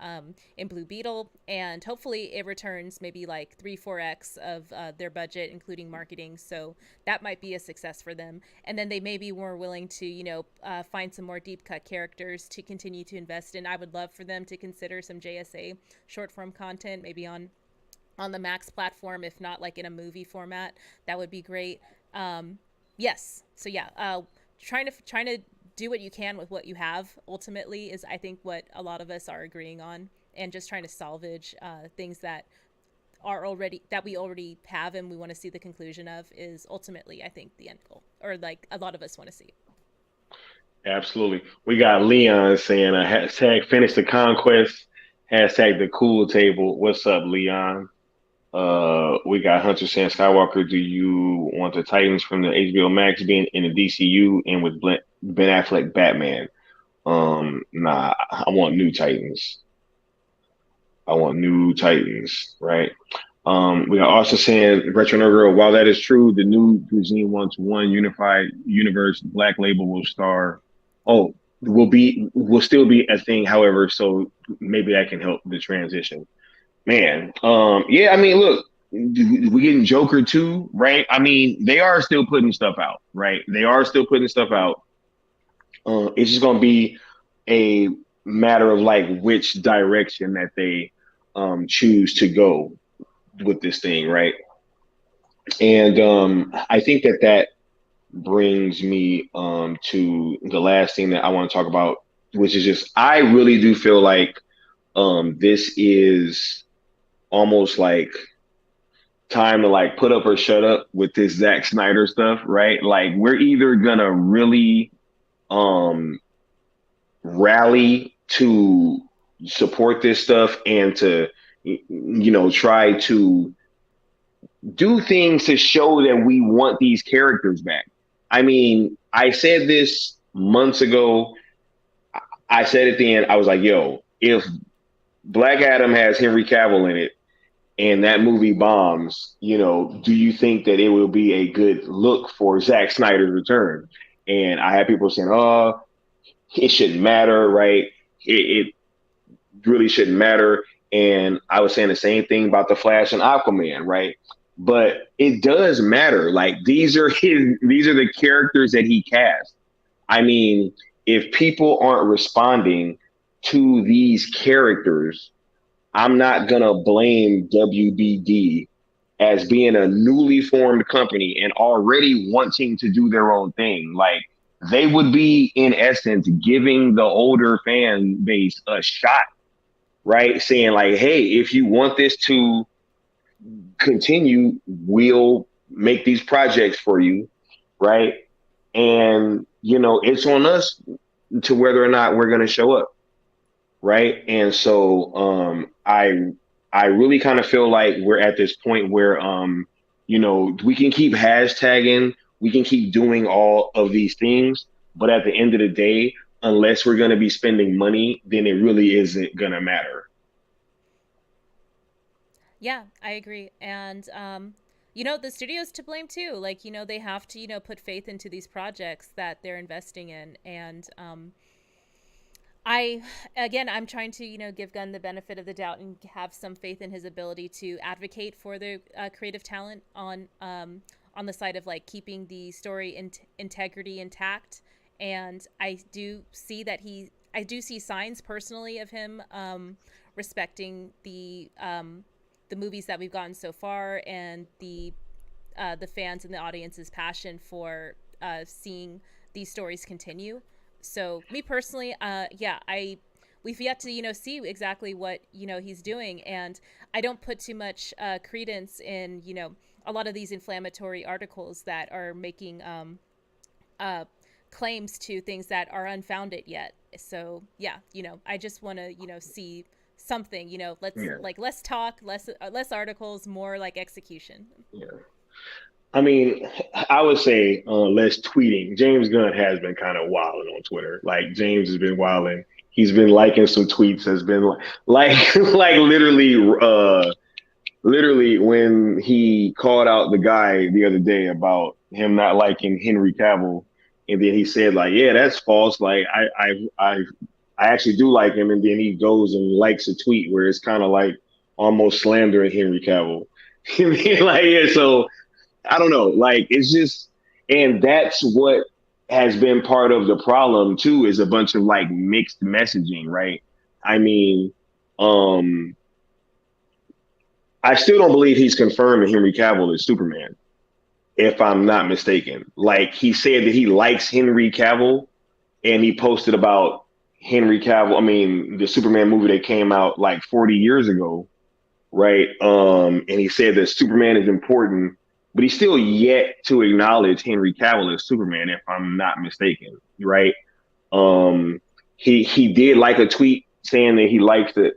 Blue Beetle, and hopefully it returns maybe like 3-4x of their budget, including marketing. So that might be a success for them. And then they may be more willing to, find some more deep cut characters to continue to invest in. I would love for them to consider some JSA short form content, maybe on the Max platform, if not like in a movie format. That would be great. Yes. So yeah, trying to do what you can with what you have ultimately is, I think, what a lot of us are agreeing on, and just trying to salvage things that we already have and we want to see the conclusion of is ultimately, I think, the end goal, or like a lot of us want to see. Absolutely. We got Leon saying hashtag finish the conquest, hashtag the cool table. What's up, Leon? We got Hunter saying, Skywalker, do you want the Titans from the HBO Max being in the DCU and with Ben Affleck Batman? Nah, I want new Titans. Right? We got Austin saying, Retro Nerd Girl, while that is true, the new regime wants one unified universe. Black Label will star. Oh, will still be a thing, however, so maybe that can help the transition. Man, I mean, look, we getting Joker too, right? I mean, they are still putting stuff out, right? It's just going to be a matter of like which direction that they choose to go with this thing, right? And I think that brings me to the last thing that I want to talk about, which is just I really do feel like this is almost like time to like put up or shut up with this Zack Snyder stuff, right? Like we're either gonna really um rally to support this stuff and to try to do things to show that we want these characters back. I mean, I said this months ago. I said at the end, I was like, yo, if Black Adam has Henry Cavill in it and that movie bombs, do you think that it will be a good look for Zack Snyder's return? And I had people saying, oh, it shouldn't matter, right? It really shouldn't matter. And I was saying the same thing about the Flash and Aquaman, right? But it does matter. Like these are the characters that he cast. I mean, if people aren't responding to these characters, I'm not gonna blame WBD as being a newly formed company and already wanting to do their own thing. Like they would be in essence giving the older fan base a shot, right? Saying like, hey, if you want this to continue, we'll make these projects for you, right? And it's on us to whether or not we're going to show up, right? And so I really kind of feel like we're at this point where we can keep hashtagging, we can keep doing all of these things, but at the end of the day, unless we're going to be spending money, then it really isn't going to matter. Yeah, I agree. And, the studio's to blame too. Like, they have to, put faith into these projects that they're investing in. And I'm trying to, give Gunn the benefit of the doubt and have some faith in his ability to advocate for the creative talent on the side of like keeping the story integrity intact. And I do see signs personally of him respecting the movies that we've gotten so far and the fans and the audience's passion for seeing these stories continue. So me personally, we've yet to see exactly what he's doing, and I don't put too much credence in a lot of these inflammatory articles that are making claims to things that are unfounded yet. So I just want to see something, less talk, less articles, more like execution. Yeah. I mean, I would say less tweeting. James Gunn has been kind of wilding on Twitter. Like James has been wilding. He's been liking some tweets. Has been like literally when he called out the guy the other day about him not liking Henry Cavill, and then he said like, yeah, that's false. Like I actually do like him, and then he goes and likes a tweet where it's kind of like almost slandering Henry Cavill. So I don't know, like it's just, and that's what has been part of the problem too, is a bunch of like mixed messaging, right? I mean, I still don't believe he's confirmed that Henry Cavill is Superman, if I'm not mistaken. Like he said that he likes Henry Cavill, and he posted about Henry Cavill. I mean, the Superman movie that came out like 40 years ago, right? And he said that Superman is important, but he's still yet to acknowledge Henry Cavill as Superman, if I'm not mistaken, right? He did like a tweet saying that he likes the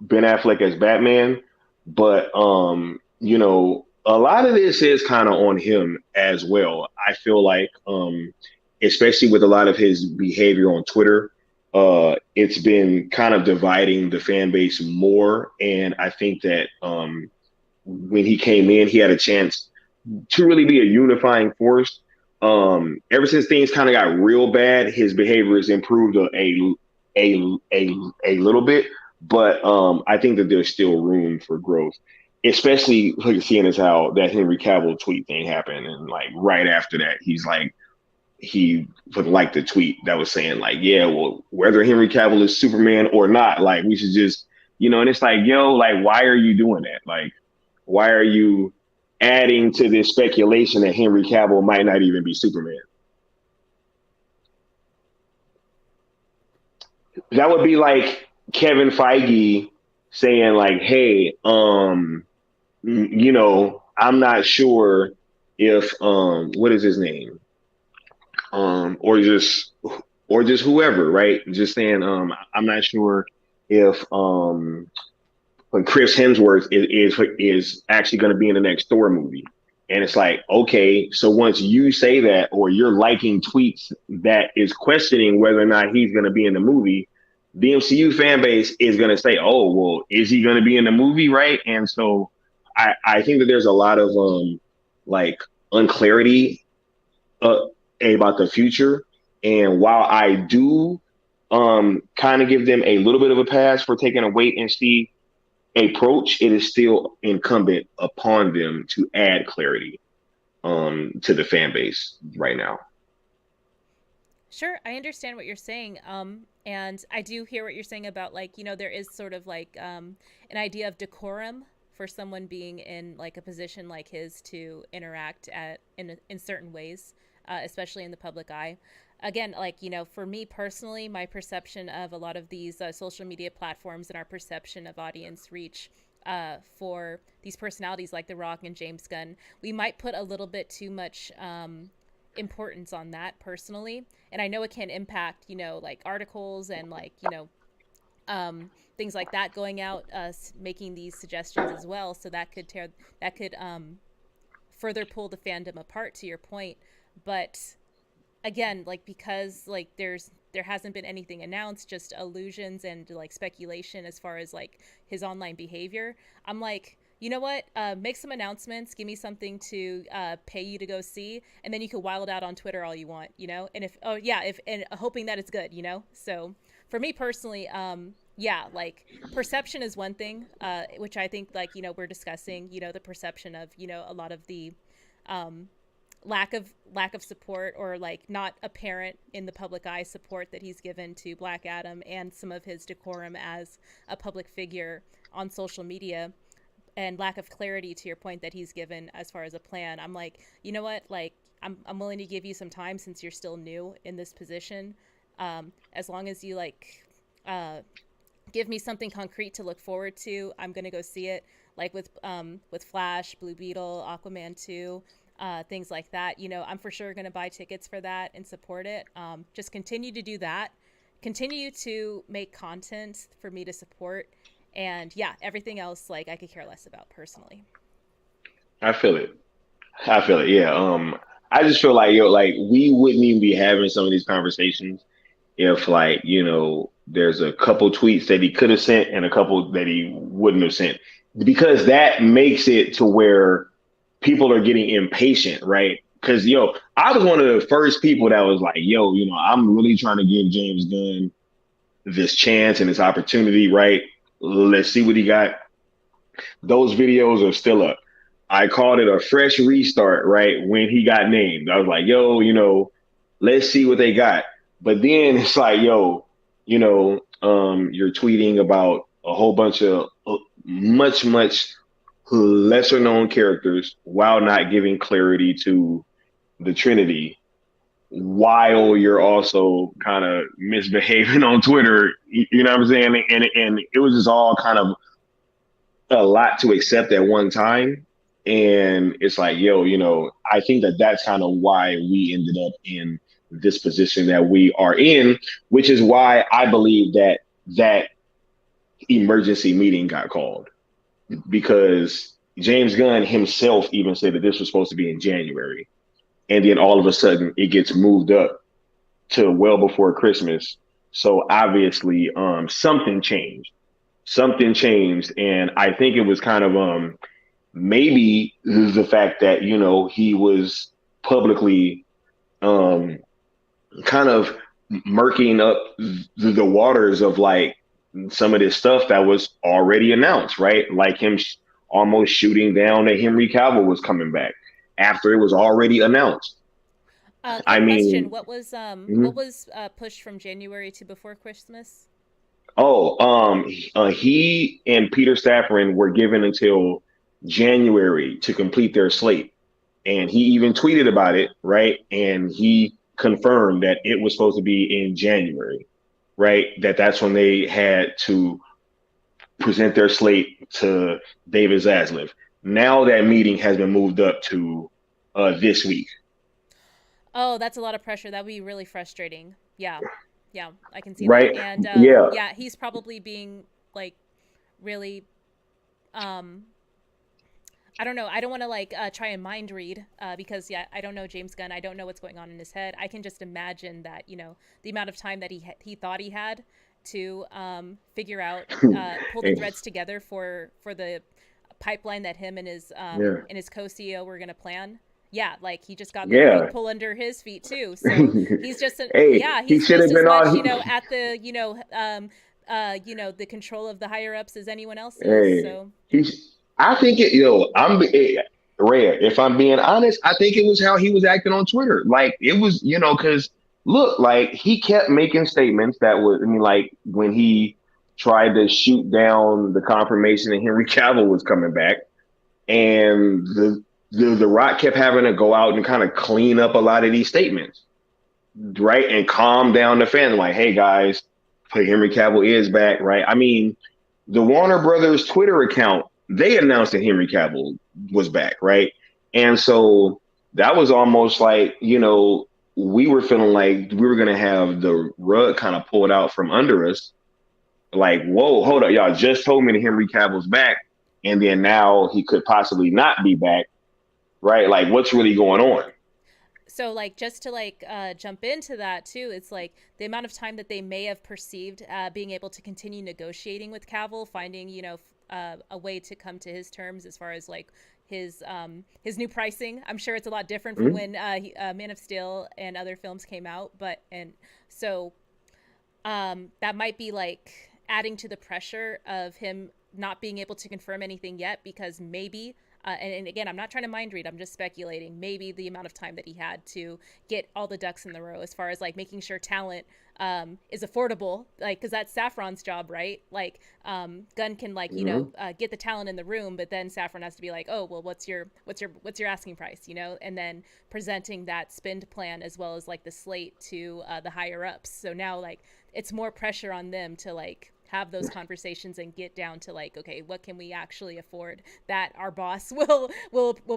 Ben Affleck as Batman, but a lot of this is kind of on him as well. I feel like especially with a lot of his behavior on Twitter, it's been kind of dividing the fan base more. And I think that when he came in, he had a chance to really be a unifying force. Ever since things kind of got real bad, his behavior has improved a little bit, but I think that there's still room for growth, especially seeing as how that Henry Cavill tweet thing happened, and like right after that, he's like, he would like the tweet that was saying like, yeah, well, whether Henry Cavill is Superman or not, like we should just, and it's like, yo, like, why are you doing that? Like, why are you adding to this speculation that Henry Cavill might not even be Superman? That would be like Kevin Feige saying like, hey, I'm not sure if what is his name? Or just whoever, right? Just saying, I'm not sure if when Chris Hemsworth is actually going to be in the next Thor movie. And it's like, okay, so once you say that, or you're liking tweets that is questioning whether or not he's going to be in the movie, the MCU fan base is going to say, oh, well, is he going to be in the movie, right? And so I think that there's a lot of like unclarity about the future. And while I do kind of give them a little bit of a pass for taking a wait and see approach, it is still incumbent upon them to add clarity to the fan base right now. Sure, I understand what you're saying. And I do hear what you're saying about like, there is sort of like an idea of decorum for someone being in like a position like his to interact in certain ways, especially in the public eye. Again, like, for me personally, my perception of a lot of these social media platforms and our perception of audience reach for these personalities like The Rock and James Gunn, we might put a little bit too much importance on that personally. And I know it can impact, like articles and like, things like that going out, making these suggestions as well. So that could further pull the fandom apart, to your point. But again, like, because like there hasn't been anything announced, just allusions and like speculation as far as like his online behavior, I'm like, you know what, make some announcements, give me something to pay you to go see, and then you can wild out on Twitter all you want, and and hoping that it's good, so for me personally, like perception is one thing, which I think like, we're discussing, the perception of, a lot of the lack of support, or like not apparent in the public eye support that he's given to Black Adam, and some of his decorum as a public figure on social media, and lack of clarity, to your point, that he's given as far as a plan. I'm like, you know what, like I'm willing to give you some time since you're still new in this position, as long as you like give me something concrete to look forward to. I'm gonna go see it, like with Flash, Blue Beetle, Aquaman 2, things like that. I'm for sure going to buy tickets for that and support it. Just continue to do that. Continue to make content for me to support. And yeah, everything else, like, I could care less about personally. I feel it. Yeah. I just feel like, like we wouldn't even be having some of these conversations if like, there's a couple tweets that he could have sent and a couple that he wouldn't have sent, because that makes it to where people are getting impatient, right? Because, I was one of the first people that was like, I'm really trying to give James Gunn this chance and this opportunity, right? Let's see what he got. Those videos are still up. I called it a fresh restart, right? When he got named, I was like, let's see what they got. But then it's like, you're tweeting about a whole bunch of much lesser known characters while not giving clarity to the Trinity, while you're also kind of misbehaving on Twitter. You know what I'm saying? And it was just all kind of a lot to accept at one time. And it's like, I think that that's kind of why we ended up in this position that we are in, which is why I believe that emergency meeting got called. Because James Gunn himself even said that this was supposed to be in January. And then all of a sudden it gets moved up to well before Christmas. So obviously something changed. And I think it was kind of maybe the fact that, he was publicly kind of murking up the waters of like some of this stuff that was already announced, right? Like him almost shooting down that Henry Cavill was coming back after it was already announced. I Quick question: mean, what was pushed from January to before Christmas? oh, he and Peter Safran were given until January to complete their slate, and he even tweeted about it, right? And he confirmed that it was supposed to be in January, right? That's when they had to present their slate to David Zaslav. Now that meeting has been moved up to this week. Oh, that's a lot of pressure. That would be really frustrating. Yeah, yeah, I can see that. Right? And Yeah. yeah, he's probably being like really um I don't know. I don't want to like try and mind read because yeah, I don't know James Gunn. I don't know what's going on in his head. I can just imagine that the amount of time that he thought he had to figure out pull the Hey, threads together for the pipeline that him yeah. and his co CEO were gonna plan. Yeah, like he just got the rug Yeah. pull under his feet too. So he's just Hey, yeah, he he's should just have as been much all. at the the control of the higher ups as anyone else is. Hey, So he's. I think it. Rare. If I'm being honest, I think it was how he was acting on Twitter. Like it was, because look, like he kept making statements that was. I mean, like when he tried to shoot down the confirmation that Henry Cavill was coming back, and the Rock kept having to go out and kind of clean up a lot of these statements, right, and calm down the fans. Like, hey guys, Henry Cavill is back, right? I mean, the Warner Brothers Twitter account, they announced that Henry Cavill was back, right? And so that was almost like, we were feeling like we were going to have the rug kind of pulled out from under us. Like, whoa, hold up. Y'all just told me that Henry Cavill's back. And then now he could possibly not be back, right? Like, what's really going on? so like just to like jump into that too, it's like the amount of time that they may have perceived being able to continue negotiating with Cavill, finding a way to come to his terms as far as like his new pricing. I'm sure it's a lot different from Mm-hmm. when Man of Steel and other films came out, but and so that might be like adding to the pressure of him not being able to confirm anything yet because maybe and again, I'm not trying to mind read. I'm just speculating. Maybe the amount of time that he had to get all the ducks in the row, as far as like making sure talent is affordable, like because that's Safran's job, right? Like Gunn can like Mm-hmm. get the talent in the room, but then Safran has to be like, oh well, what's your asking price, and then presenting that spend plan as well as like the slate to the higher ups. So now like it's more pressure on them to like have those conversations and get down to like, okay, what can we actually afford that our boss will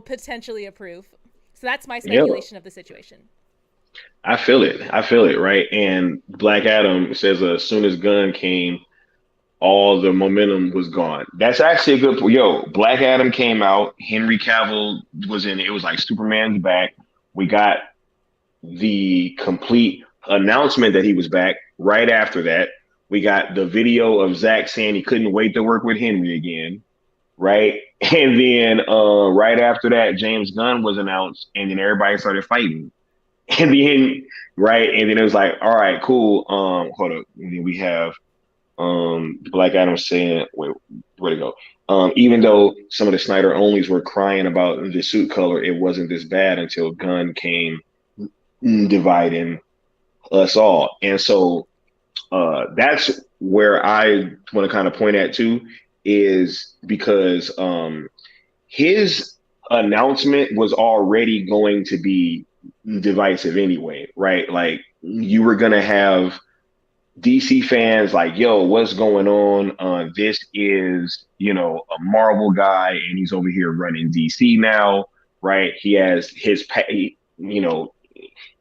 potentially approve. So that's my Yeah. speculation of the situation. I feel it. I feel it, right? And Black Adam says as soon as Gunn came, all the momentum was gone. That's actually a good. Yo, Black Adam came out. Henry Cavill was in it. It was like Superman's back. We got the complete announcement that he was back right after that. We got the video of Zach saying he couldn't wait to work with Henry again, right? And then right after that, James Gunn was announced, and then everybody started fighting. And then right, and then it was like, all right, cool. Hold up. And then we have Black Adam saying, wait, where'd it go? Even though some of the Snyder onlys were crying about the suit color, it wasn't this bad until Gunn came dividing us all. And so that's where I want to kind of point at too, is because his announcement was already going to be divisive anyway, right? Like you were gonna have DC fans like, yo, what's going on? This is, a Marvel guy, and he's over here running DC now, right? He has you know,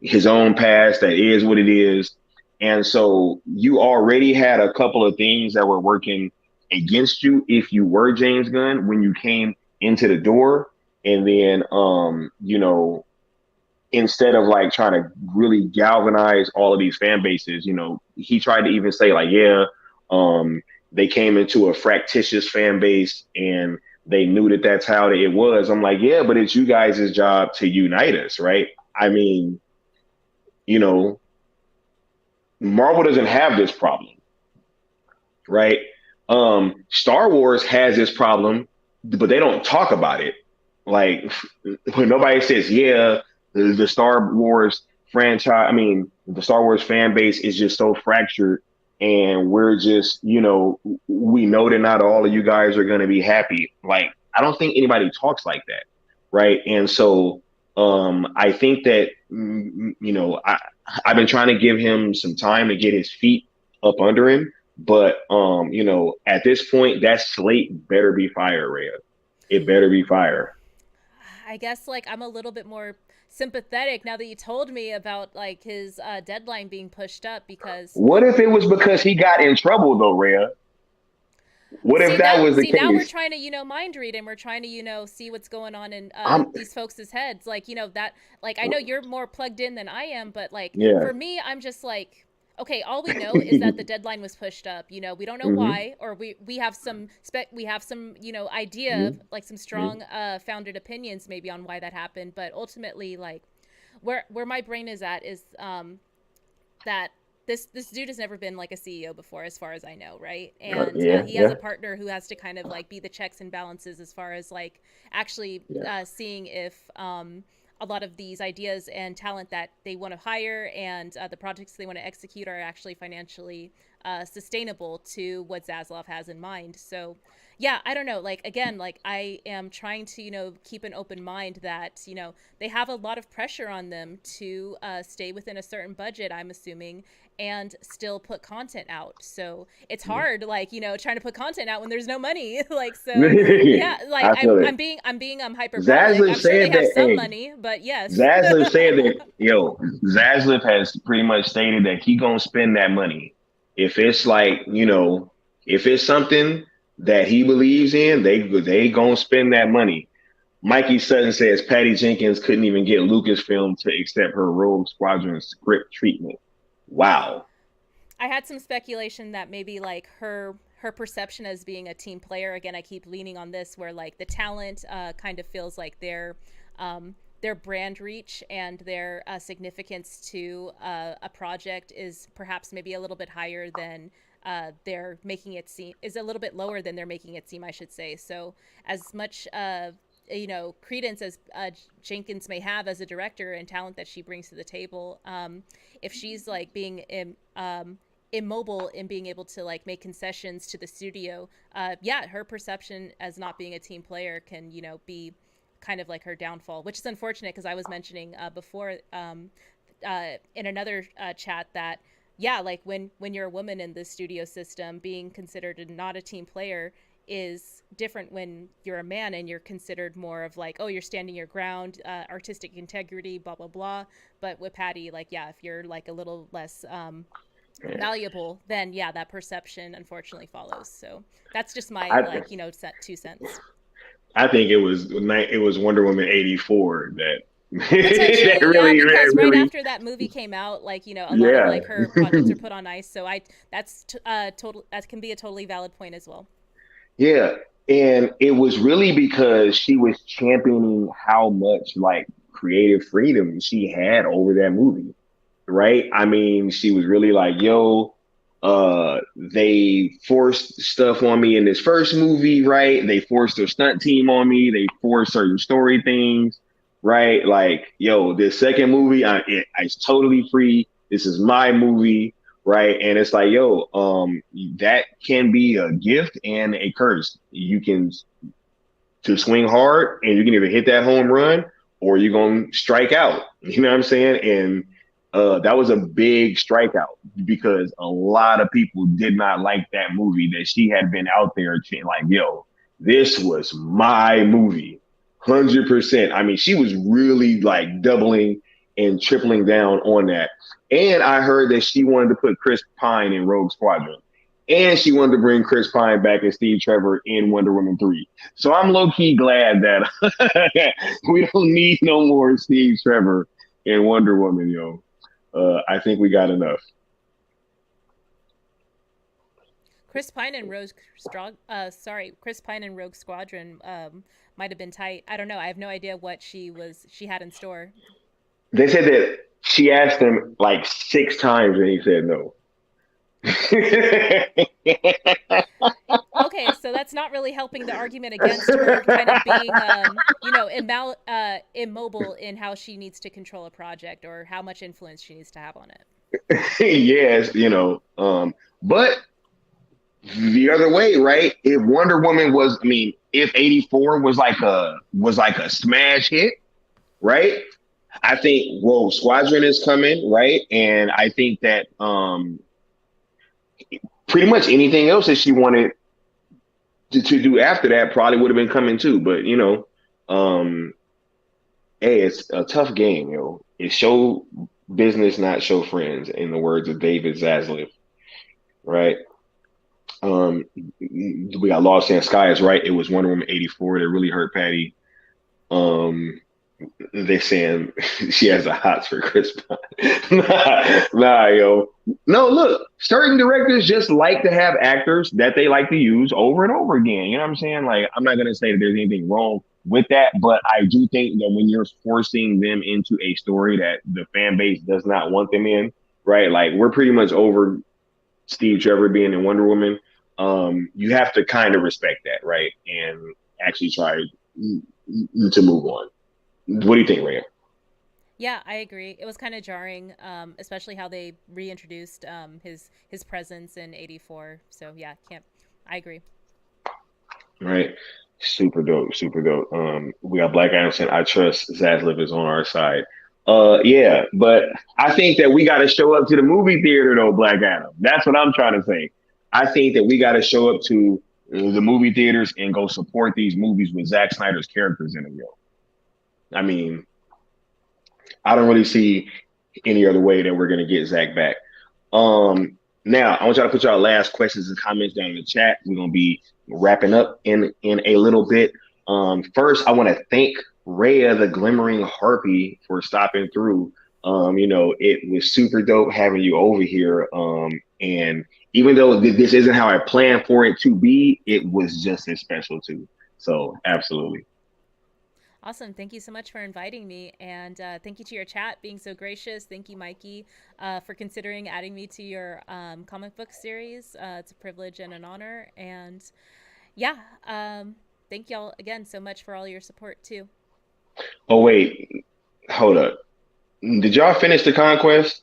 his own past that is what it is. And so you already had a couple of things that were working against you if you were James Gunn when you came into the door. And then, instead of like trying to really galvanize all of these fan bases, he tried to even say like, yeah, they came into a fractious fan base and they knew that that's how it was. I'm like, yeah, but it's you guys' job to unite us, right? I mean, you know, Marvel doesn't have this problem, right? Star Wars has this problem, but they don't talk about it. Like when nobody says, yeah, the Star Wars franchise, I mean, the Star Wars fan base is just so fractured, and we're just, we know that not all of you guys are going to be happy. Like, I don't think anybody talks like that, right? And so, I think that, I've been trying to give him some time to get his feet up under him, but at this point, that slate better be fire, Rhea. It better be fire. I guess like I'm a little bit more sympathetic now that you told me about like his deadline being pushed up because What if it was because he got in trouble though, Rhea? What if that was the now we're case? trying to mind read and we're trying to see what's going on in I'm these folks' heads, like that, like I know you're more plugged in than I am, but like yeah. for me I'm just like, okay, all we know is that the deadline was pushed up. We don't know hmm why, or we have some idea hmm of like some strong founded opinions maybe on why that happened, but ultimately like where my brain is at is that this dude has never been like a CEO before, as far as I know, right? And Yeah, he has yeah, a partner who has to kind of like be the checks and balances as far as like actually yeah. seeing if a lot of these ideas and talent that they want to hire and the projects they want to execute are actually financially sustainable to what Zaslav has in mind. So yeah, I don't know, like again, like I am trying to keep an open mind that they have a lot of pressure on them to stay within a certain budget, I'm assuming, and still put content out. So it's Yeah. hard, like trying to put content out when there's no money. Like, so yeah, like I feel I'm being hyperbolic. Zaslav I'm sure they said have that. some Hey, money, but yes. Zaslav said that. Yo, Zaslav has pretty much stated that he gonna spend that money. If it's like if it's something that he believes in, they gonna spend that money. Mikey Sutton says Patty Jenkins couldn't even get Lucasfilm to accept her Rogue Squadron script treatment. Wow. I had some speculation that maybe like her perception as being a team player. Again, I keep leaning on this, where like the talent kind of feels like their brand reach and their significance to a project is perhaps maybe a little bit higher than they're making it seem, is a little bit lower than they're making it seem, I should say. So as much credence as Jenkins may have as a director and talent that she brings to the table, if she's like being immobile in being able to like make concessions to the studio, yeah, her perception as not being a team player can be kind of like her downfall, which is unfortunate because I was mentioning before in another chat that yeah, like when you're a woman in the studio system, being considered not a team player is different when you're a man and you're considered more of like, oh, you're standing your ground, artistic integrity, blah blah blah. But with Patty, like yeah, if you're like a little less malleable, then yeah, that perception unfortunately follows. So that's just my I like 2 cents. I think it was Wonder Woman 84 that that Potentially, yeah, really because right really after that movie came out, like a lot of yeah. like her projects are put on ice. So that's total, that can be a totally valid point as well. Yeah, and it was really because she was championing how much like creative freedom she had over that movie, right? I mean, she was really like, "Yo, they forced stuff on me in this first movie, right? They forced their stunt team on me. They forced certain story things, right? Like, yo, this second movie, it's totally free. This is my movie, right? And it's like, yo, that can be a gift and a curse. You can to swing hard, and you can either hit that home run or you're gonna strike out. You know what I'm saying? And that was a big strikeout because a lot of people did not like that movie that she had been out there like, yo, this was my movie, 100%. I mean, she was really like doubling and tripling down on that. And I heard that she wanted to put Chris Pine in Rogue Squadron. And she wanted to bring Chris Pine back and Steve Trevor in Wonder Woman 3. So I'm low key glad that we don't need no more Steve Trevor in Wonder Woman, yo. I think we got enough. Chris Pine and Rogue Squadron might have been tight. I don't know. I have no idea what she had in store. They said that she asked him like 6 times and he said no. Okay, so that's not not really helping the argument against her kind of being, immobile in how she needs to control a project or how much influence she needs to have on it. Yes, but the other way, right? If Wonder Woman was, I mean, if 84 was like a smash hit, right? I think Rogue Squadron is coming, right? And I think that pretty much anything else that she wanted to do after that probably would have been coming too. But hey, it's a tough game, yo. It's show business, not show friends, in the words of David Zaslav, right? We got Lost in Sky is right. It was Wonder Woman 84 that really hurt Patty. They saying she has a hots for Chris Pine. nah, yo. No, look, certain directors just like to have actors that they like to use over and over again. You know what I'm saying? Like, I'm not gonna say that there's anything wrong with that, but I do think that when you're forcing them into a story that the fan base does not want them in, right? Like, we're pretty much over Steve Trevor being in Wonder Woman. You have to kind of respect that, right? And actually try to move on. What do you think, Rhea? Yeah, I agree. It was kind of jarring, especially how they reintroduced his presence in 84. So yeah, I agree. Right. Super dope, super dope. We got Black Adam saying, I trust Zaslav is on our side. Yeah, but I think that we got to show up to the movie theater though, Black Adam. That's what I'm trying to say. I think that we got to show up to the movie theaters and go support these movies with Zack Snyder's characters in them, yo. I mean, I don't really see any other way that we're gonna get Zach back. Now I want y'all to put y'all last questions and comments down in the chat. We're gonna be wrapping up in a little bit. First, I want to thank Rhea, the Glimmering Harpy, for stopping through. It was super dope having you over here. And even though this isn't how I planned for it to be, it was just as special too. So absolutely. Awesome. Thank you so much for inviting me. And thank you to your chat being so gracious. Thank you, Mikey, for considering adding me to your comic book series. It's a privilege and an honor. And yeah, thank y'all again so much for all your support too. Oh, wait. Hold up. Did y'all finish the conquest?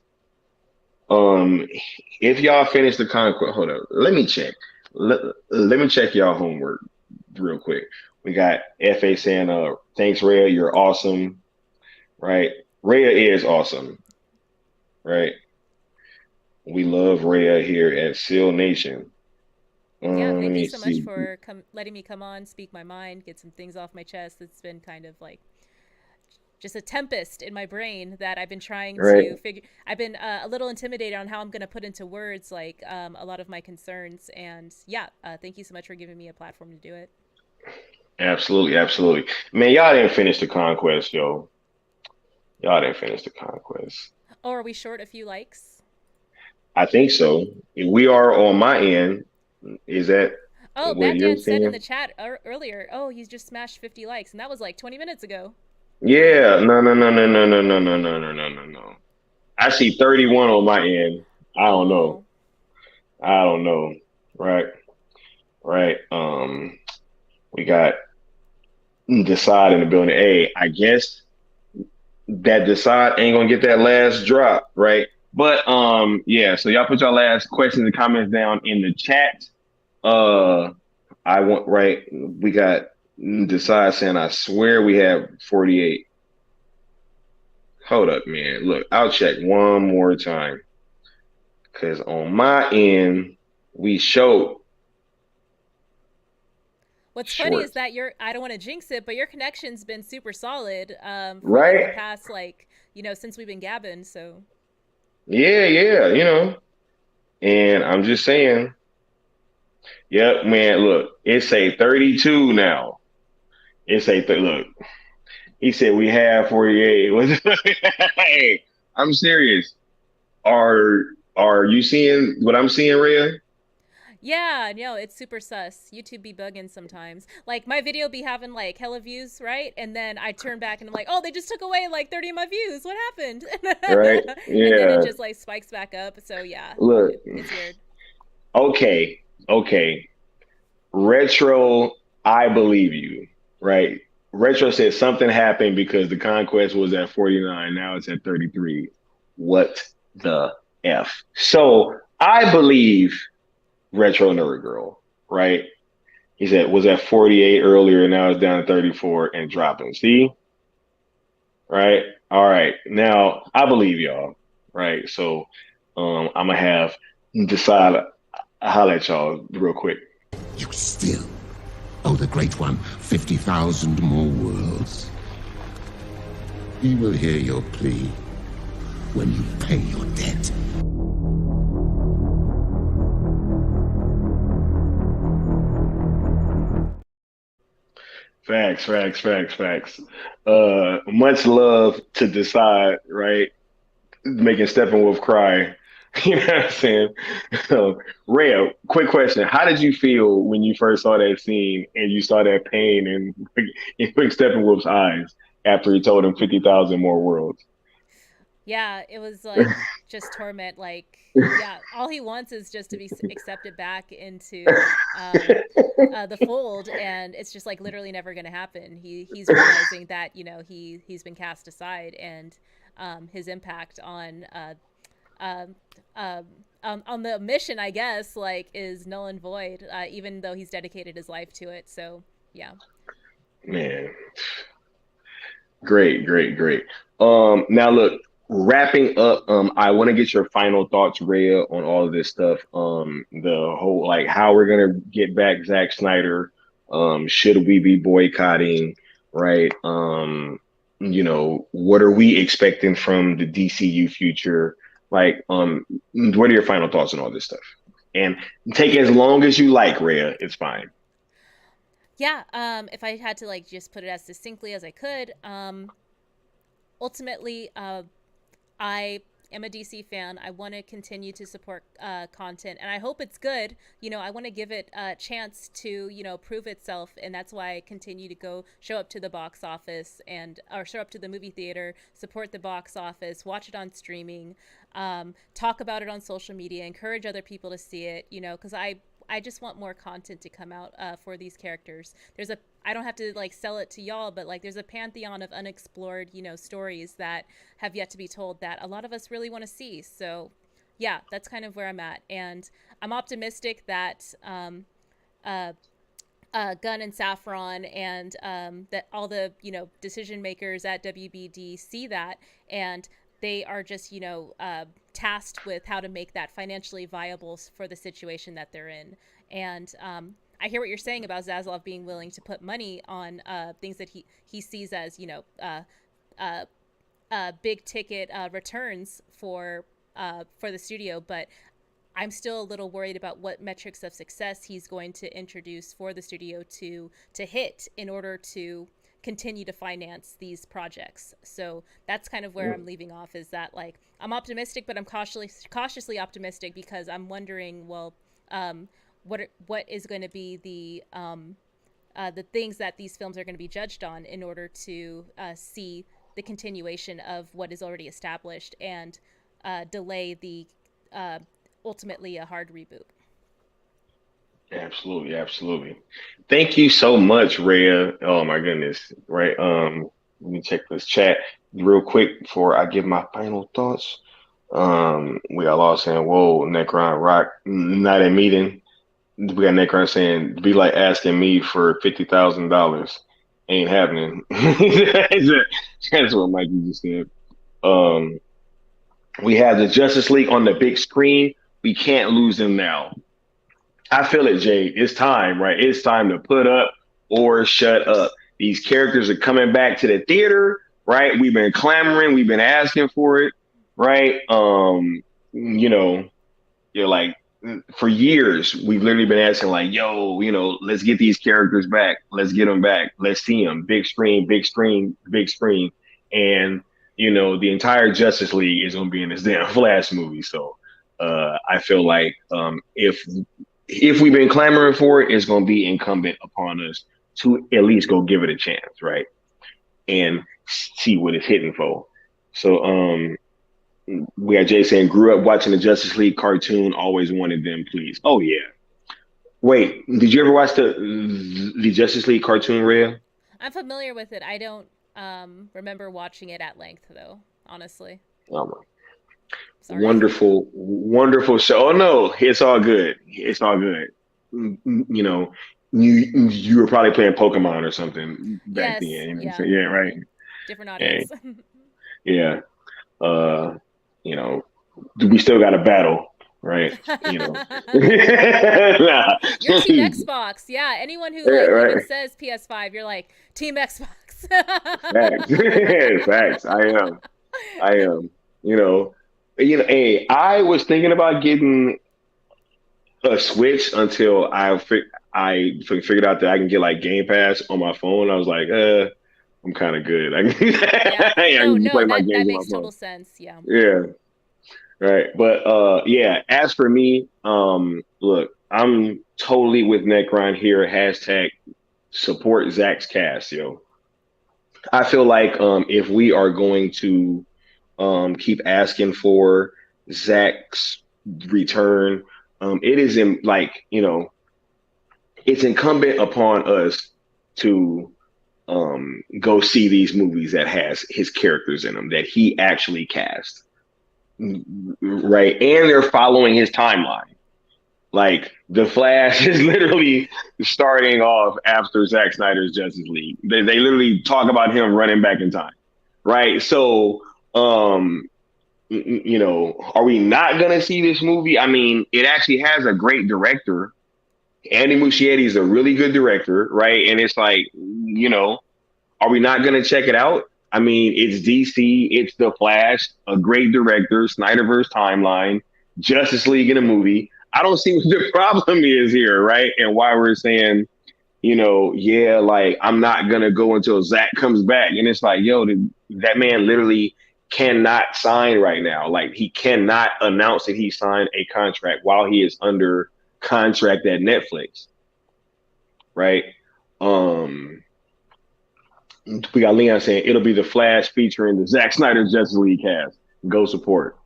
If y'all finished the conquest, hold up. Let me check. Let me check y'all homework real quick. We got FA saying, thanks, Rhea, you're awesome. Right? Rhea is awesome. Right? We love Rhea here at Seal Nation. Yeah, thank you so much for letting me come on, speak my mind, get some things off my chest. It's been kind of like just a tempest in my brain that I've been trying to figure. I've been a little intimidated on how I'm going to put into words like a lot of my concerns. And yeah, thank you so much for giving me a platform to do it. Absolutely, absolutely. Man, y'all didn't finish the conquest, yo. Y'all didn't finish the conquest. Oh, are we short a few likes? I think so. We are on my end. Is that what Batman said in the chat earlier? Oh, he's just smashed 50 likes, and that was like 20 minutes ago. Yeah, no. I see 31 on my end. I don't know. Right. We got Decide in the building. Hey, I guess that Decide ain't gonna get that last drop, right? But yeah, so y'all put your last questions and comments down in the chat. We got Decide saying, I swear we have 48. Hold up, man. Look, I'll check one more time. Cause on my end, we showed. What's funny is that I don't want to jinx it, but your connection's been super solid for right? the past, since we've been gabbing, so. Yeah, And I'm just saying, yep, man, look, it's a 32 now. Look, he said we have 48. Hey, I'm serious. Are you seeing what I'm seeing, Rhea? Yeah, no, it's super sus. YouTube be bugging sometimes. Like, my video be having, like, hella views, right? And then I turn back and I'm like, oh, they just took away, like, 30 of my views. What happened? Right, yeah. And then it just, like, spikes back up. So, yeah, look, it's weird. Okay. Retro, I believe you, right? Retro said something happened because the conquest was at 49. Now it's at 33. What the F? So I believe Retro Nerd Girl, right? He said was at 48 earlier. Now it's down to 34 and dropping. See? Right? All right. Now I believe y'all, right? So I'm going to have decide. I'll holler at y'all real quick. You still owe the Great One 50,000 more worlds. He will hear your plea when you pay your debt. Facts. Much love to decide, right? Making Steppenwolf cry. You know what I'm saying? Rhea, quick question. How did you feel when you first saw that scene and you saw that pain in Steppenwolf's eyes after he told him 50,000 more worlds? Yeah, it was like just torment. Like, yeah, all he wants is just to be accepted back into the fold, and it's just like literally never going to happen. He's realizing that he's been cast aside, and his impact um, on the mission, I guess, like is null and void. Even though he's dedicated his life to it. So yeah. Man, great. Now look, wrapping up. I want to get your final thoughts, Rhea, on all of this stuff. The whole like how we're gonna get back Zack Snyder. Should we be boycotting? Right. What are we expecting from the DCU future? Like, what are your final thoughts on all this stuff? And take as long as you like, Rhea. It's fine. Yeah, if I had to like just put it as succinctly as I could, ultimately, I am a DC fan. I want to continue to support content, and I hope it's good. I want to give it a chance to prove itself, and that's why I continue to go show up to the box office or show up to the movie theater, support the box office, watch it on streaming, talk about it on social media, encourage other people to see it. Because I just want more content to come out for these characters. I don't have to like sell it to y'all, but like there's a pantheon of unexplored, stories that have yet to be told that a lot of us really want to see. So yeah, that's kind of where I'm at. And I'm optimistic that uh, Gunn and Safran and that all the, decision makers at WBD see that, and they are just, tasked with how to make that financially viable for the situation that they're in. And I hear what you're saying about Zaslav being willing to put money on things that he sees as, big ticket returns for the studio. But I'm still a little worried about what metrics of success he's going to introduce for the studio to hit in order to continue to finance these projects. So that's kind of where I'm leaving off, is that like I'm optimistic, but I'm cautiously optimistic, because I'm wondering, well, what is going to be the things that these films are going to be judged on in order to see the continuation of what is already established and delay the ultimately a hard reboot. Absolutely. Thank you so much, Rhea. Oh my goodness. Right. Let me check this chat real quick before I give my final thoughts. We got Law saying, whoa, Necron Rock, not a meeting. We got Necron saying, be like asking me for $50,000. Ain't happening. That's what Mikey just said. We have the Justice League on the big screen. We can't lose them now. I feel it, Jay. It's time, right? It's time to put up or shut up. These characters are coming back to the theater, right? We've been clamoring, we've been asking for it, right? You're like, for years, we've literally been asking, like, yo, let's get these characters back. Let's get them back. Let's see them. Big screen. And, the entire Justice League is going to be in this damn Flash movie. So I feel like if we've been clamoring for it, it's going to be incumbent upon us to at least go give it a chance, right? And see what it's hitting for. So we got Jay saying, grew up watching the Justice League cartoon, always wanted them, please. Oh, yeah. Wait, did you ever watch the Justice League cartoon, Rhea? I'm familiar with it. I don't remember watching it at length though, honestly. Um, Sorry. wonderful, wonderful show. Oh no, it's all good. It's all good. You know, you were probably playing Pokemon or something back then. Yes, You know what I'm yeah. saying? Yeah, right. Different Yeah, audience. yeah. Uh, you know, we still got a battle, right? You know, nah. You're Team Xbox. Yeah, anyone who Yeah, like even right. says PS5, you're like Team Xbox. Facts, facts. I am. You know, Hey, I was thinking about getting a Switch until figured out that I can get like Game Pass on my phone. I was like, I'm kind of good. I can, Yeah. I No, can just no, play my that games on my makes phone. total sense. Yeah. Yeah, right. But yeah. As for me, look, I'm totally with Necron here. Hashtag support Zach's cast, yo. I feel like if we are going to keep asking for Zach's return, it is in like it's incumbent upon us to go see these movies that has his characters in them that he actually cast, right? And they're following his timeline. Like the Flash is literally starting off after Zack Snyder's Justice League. They literally talk about him running back in time, right? So, are we not gonna see this movie? I mean, it actually has a great director. Andy Muschietti is a really good director, right? And it's like, are we not gonna check it out? I mean, it's DC, it's The Flash, a great director, Snyderverse timeline, Justice League in a movie. I don't see what the problem is here, right? And why we're saying, yeah, like I'm not gonna go until Zach comes back. And it's like, yo, that man literally cannot sign right now. Like he cannot announce that he signed a contract while he is under contract at Netflix, right? Um, we got Leon saying it'll be the Flash featuring the Zack Snyder Justice League cast. Go support.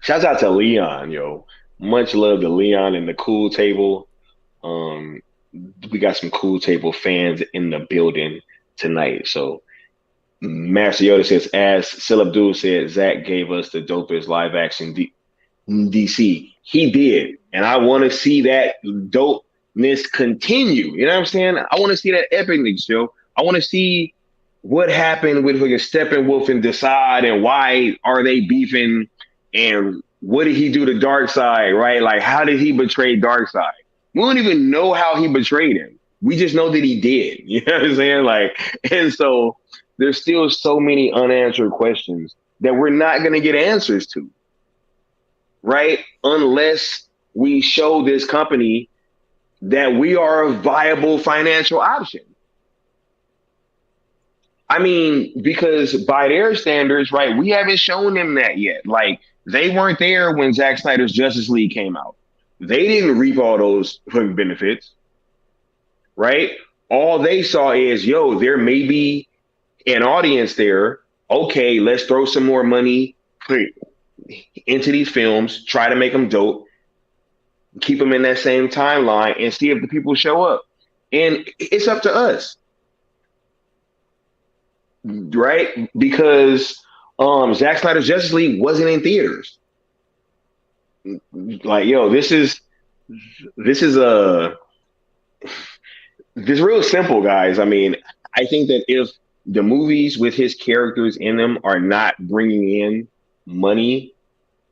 Shouts out to Leon, yo. Much love to Leon and the Cool Table. Um, we got some Cool Table fans in the building tonight. So Master Yoda says, as Sil Abdul said, Zach gave us the dopest live action DC. He did. And I want to see that dopeness continue. You know what I'm saying? I want to see that epicness, yo. I want to see what happened with Steppenwolf and Desaad and why are they beefing and what did he do to Darkseid, right? Like, how did he betray Darkseid? We don't even know how he betrayed him. We just know that he did. You know what I'm saying? Like, and so there's still so many unanswered questions that we're not going to get answers to, right? Unless we show this company that we are a viable financial option. I mean, because by their standards, right, we haven't shown them that yet. Like, they weren't there when Zack Snyder's Justice League came out. They didn't reap all those benefits, right? All they saw is, yo, there may be an audience there. Okay, let's throw some more money into these films, try to make them dope, keep them in that same timeline, and see if the people show up. And it's up to us, right? Because Zack Snyder's Justice League wasn't in theaters. Like, yo, this is this real simple, guys. I mean, I think that if the movies with his characters in them are not bringing in money,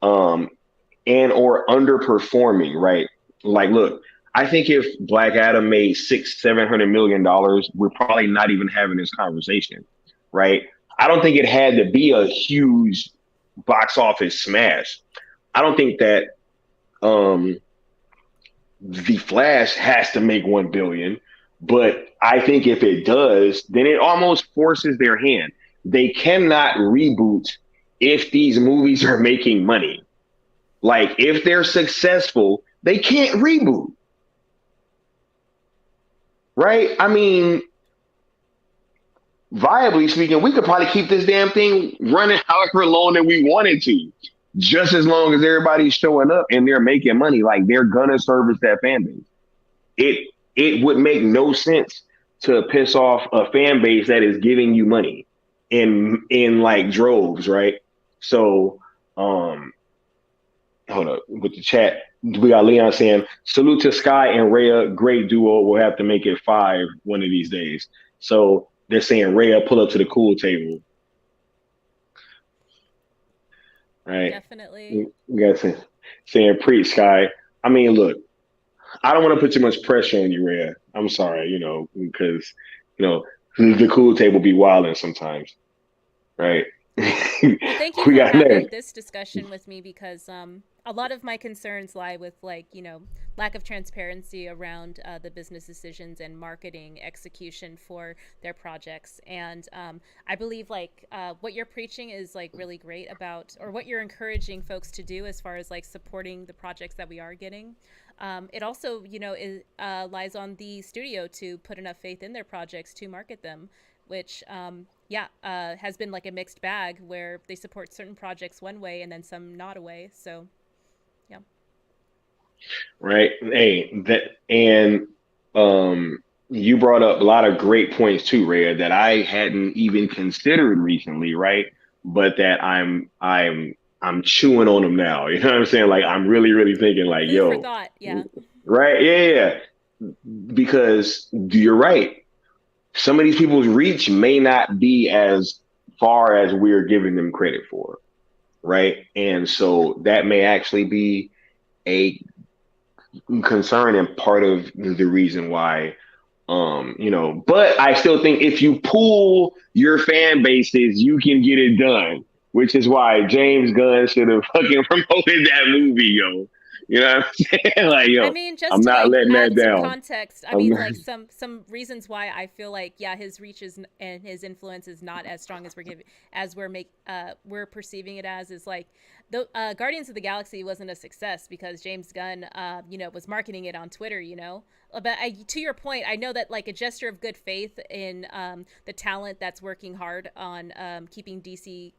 and or underperforming, right? Like, look, I think if Black Adam made $600-700 million, we're probably not even having this conversation, right? I don't think it had to be a huge box office smash. I don't think that the Flash has to make 1 billion, but I think if it does, then it almost forces their hand. They cannot reboot if these movies are making money. Like, if they're successful, they can't reboot. Right? I mean, viably speaking, we could probably keep this damn thing running however long that we wanted to. Just as long as everybody's showing up and they're making money, like they're gonna service that fan base. it would make no sense to piss off a fan base that is giving you money in like droves, right? So hold up with the chat. We got Leon saying, salute to Sky and Rhea, great duo. We'll have to make it 5 one of these days. So they're saying Rhea pull up to the cool table. Right. Definitely. You guys saying preach, Sky. I mean, look, I don't want to put too much pressure on you, Rhea. I'm sorry, because the cool table be wilding sometimes. Right. Well, thank you We for got having next. this discussion with me because a lot of my concerns lie with lack of transparency around the business decisions and marketing execution for their projects. And I believe what you're preaching is like really great about, or what you're encouraging folks to do as far as like supporting the projects that we are getting. It also, lies on the studio to put enough faith in their projects to market them, which has been like a mixed bag where they support certain projects one way and then some not a way. So, yeah. Right. You brought up a lot of great points too, Rhea, that I hadn't even considered recently, right? But that I'm chewing on them now. You know what I'm saying? Like I'm really, really thinking like, Food for yo, thought. Yeah. right? Yeah. Because you're right. Some of these people's reach may not be as far as we're giving them credit for, right? And so that may actually be a concern and part of the reason why but I still think if you pool your fan bases, you can get it done, which is why James Gunn should have fucking promoted that movie, yo. You know what I'm saying? Like, I yo, mean, just I'm to not like letting that add some down. context, I I'm mean, not, like some reasons why I feel like his reach is and his influence is not as strong as we're perceiving it as is like the Guardians of the Galaxy wasn't a success because James Gunn was marketing it on Twitter, But to your point, I know that like a gesture of good faith in the talent that's working hard on keeping DC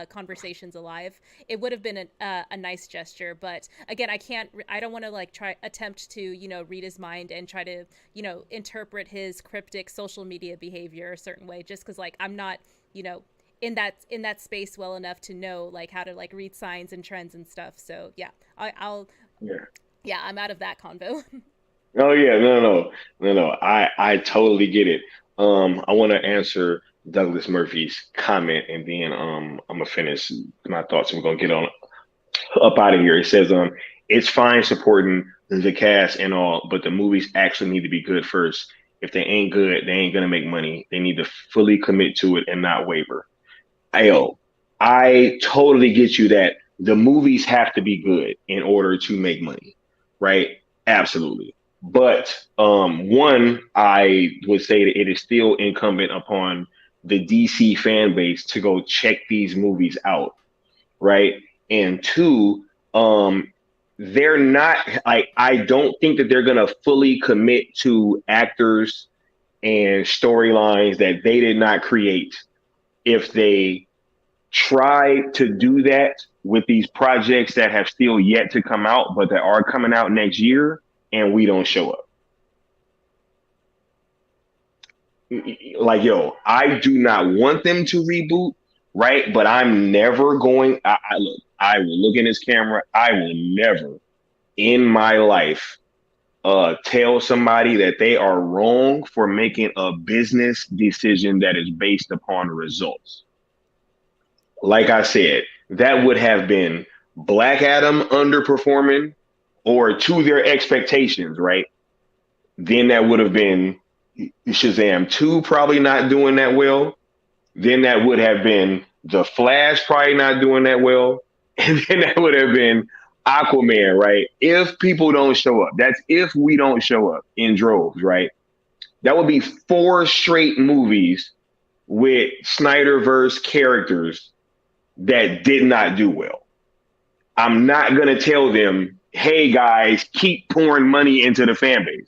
conversations alive, it would have been a nice gesture. But again, I don't want to like attempt to read his mind and try to interpret his cryptic social media behavior a certain way, just because like I'm not in that space well enough to know like how to like read signs and trends and stuff. So yeah, I'll yeah. I'm out of that convo. Oh yeah, no. I totally get it. I want to answer Douglas Murphy's comment, and then I'm gonna finish my thoughts. And we're gonna get on up out of here. It says it's fine supporting the cast and all, but the movies actually need to be good first. If they ain't good, they ain't gonna make money. They need to fully commit to it and not waver. I totally get you that the movies have to be good in order to make money, right? Absolutely. But one, I would say that it is still incumbent upon the DC fan base to go check these movies out, right? And two, they're not like I don't think that they're gonna fully commit to actors and storylines that they did not create if they try to do that with these projects that have still yet to come out, but that are coming out next year, and we don't show up. Like, yo, I do not want them to reboot, right? But I'm never going. I will look in this camera. I will never in my life tell somebody that they are wrong for making a business decision that is based upon results. Like I said, that would have been Black Adam underperforming or to their expectations, right? Then that would have been Shazam 2 probably not doing that well. Then that would have been The Flash probably not doing that well. And then that would have been Aquaman, right? If people don't show up. That's if we don't show up in droves, right? That would be 4 straight movies with Snyderverse characters that did not do well. I'm not going to tell them, hey guys, keep pouring money into the fan base.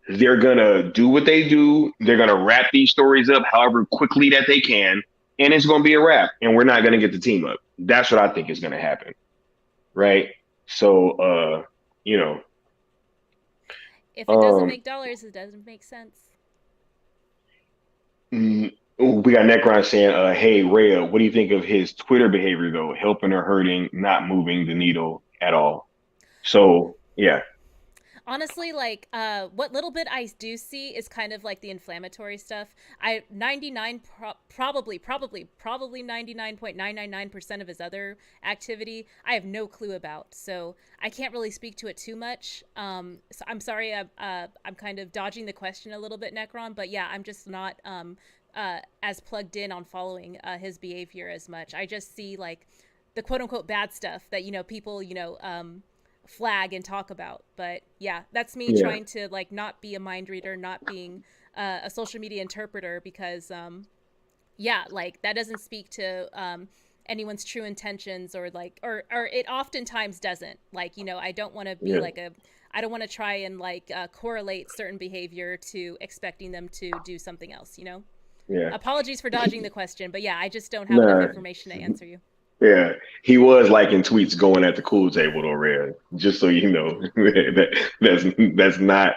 They're going to do what they do. They're going to wrap these stories up however quickly that they can. And it's going to be a wrap. And we're not going to get the team up. That's what I think is going to happen. Right. So, if it doesn't make dollars, it doesn't make sense. We got Necron saying, hey, Rhea, what do you think of his Twitter behavior, though? Helping or hurting, not moving the needle at all. So, yeah. Honestly, like what little bit I do see is kind of like the inflammatory stuff. I probably 99.999% of his other activity I have no clue about, so I can't really speak to it too much. So I'm sorry, I'm kind of dodging the question a little bit, Necron, but yeah, I'm just not as plugged in on following his behavior as much. I just see like the quote unquote bad stuff that people flag and talk about. But yeah, that's me trying to like not be a mind reader, not being a social media interpreter, because like that doesn't speak to anyone's true intentions, or like or it oftentimes doesn't. Like, I don't want to be I don't want to try and like correlate certain behavior to expecting them to do something else. Apologies for dodging the question, but yeah, I just don't have enough information to answer you. Yeah, he was liking tweets going at the cool table though, Red. Just so you know, that's not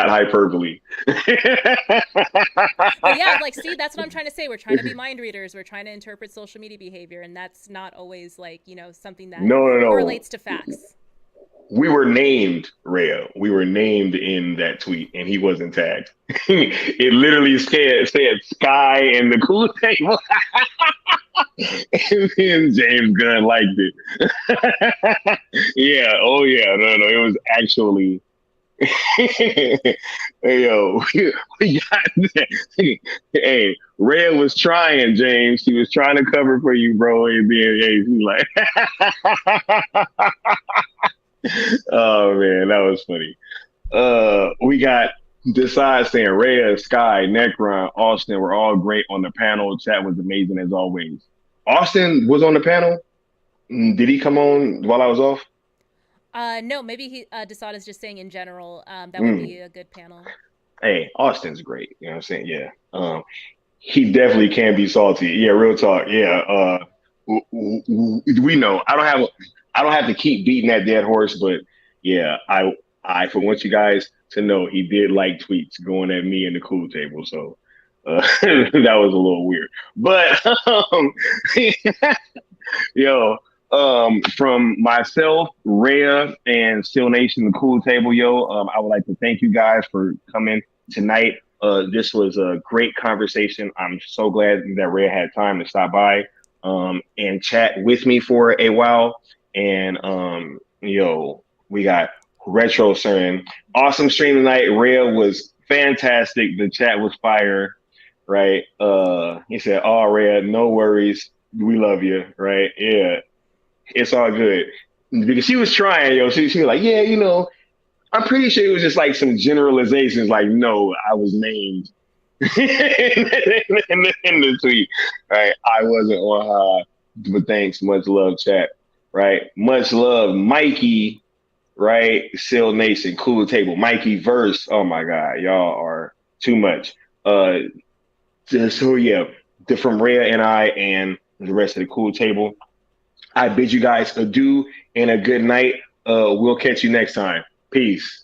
hyperbole. But yeah, like, see, that's what I'm trying to say. We're trying to be mind readers. We're trying to interpret social media behavior, and that's not always like something that correlates to facts. We were named, Rhea. We were named in that tweet, and he wasn't tagged. It literally said Sky and the cool table. And then James Gunn liked it. Yeah. Oh, yeah. No. It was actually. Hey, yo, we got that. Hey, Rhea was trying, James. She was trying to cover for you, bro. And then she's like, oh man, that was funny. We got Decide saying Rhea, Sky, Necron, Austin were all great on the panel. Chat was amazing as always. Austin was on the panel. Did he come on while I was off? No, maybe he Decide is just saying in general. That would be a good panel. Hey, Austin's great. You know what I'm saying? Yeah. He definitely can be salty. Yeah, real talk. Yeah. We know. I don't have to keep beating that dead horse, but yeah, I for want you guys to know he did like tweets going at me in the cool table. So that was a little weird. But from myself, Rhea, and Still Nation, the cool table, I would like to thank you guys for coming tonight. This was a great conversation. I'm so glad that Rhea had time to stop by and chat with me for a while. And we got Retro saying, awesome stream tonight. Rhea was fantastic. The chat was fire, right? He said, oh, Rhea, no worries. We love you, right? Yeah, it's all good. Because she was trying, she was like, yeah, I'm pretty sure it was just like some generalizations, like, no, I was named in the tweet, right? I wasn't on but thanks, much love, chat, right? Much love, Mikey, right? Seal Nation, cool table, Mikey Verse. Oh my God, y'all are too much. From Rhea and I and the rest of the cool table, I bid you guys adieu and a good night. We'll catch you next time. Peace.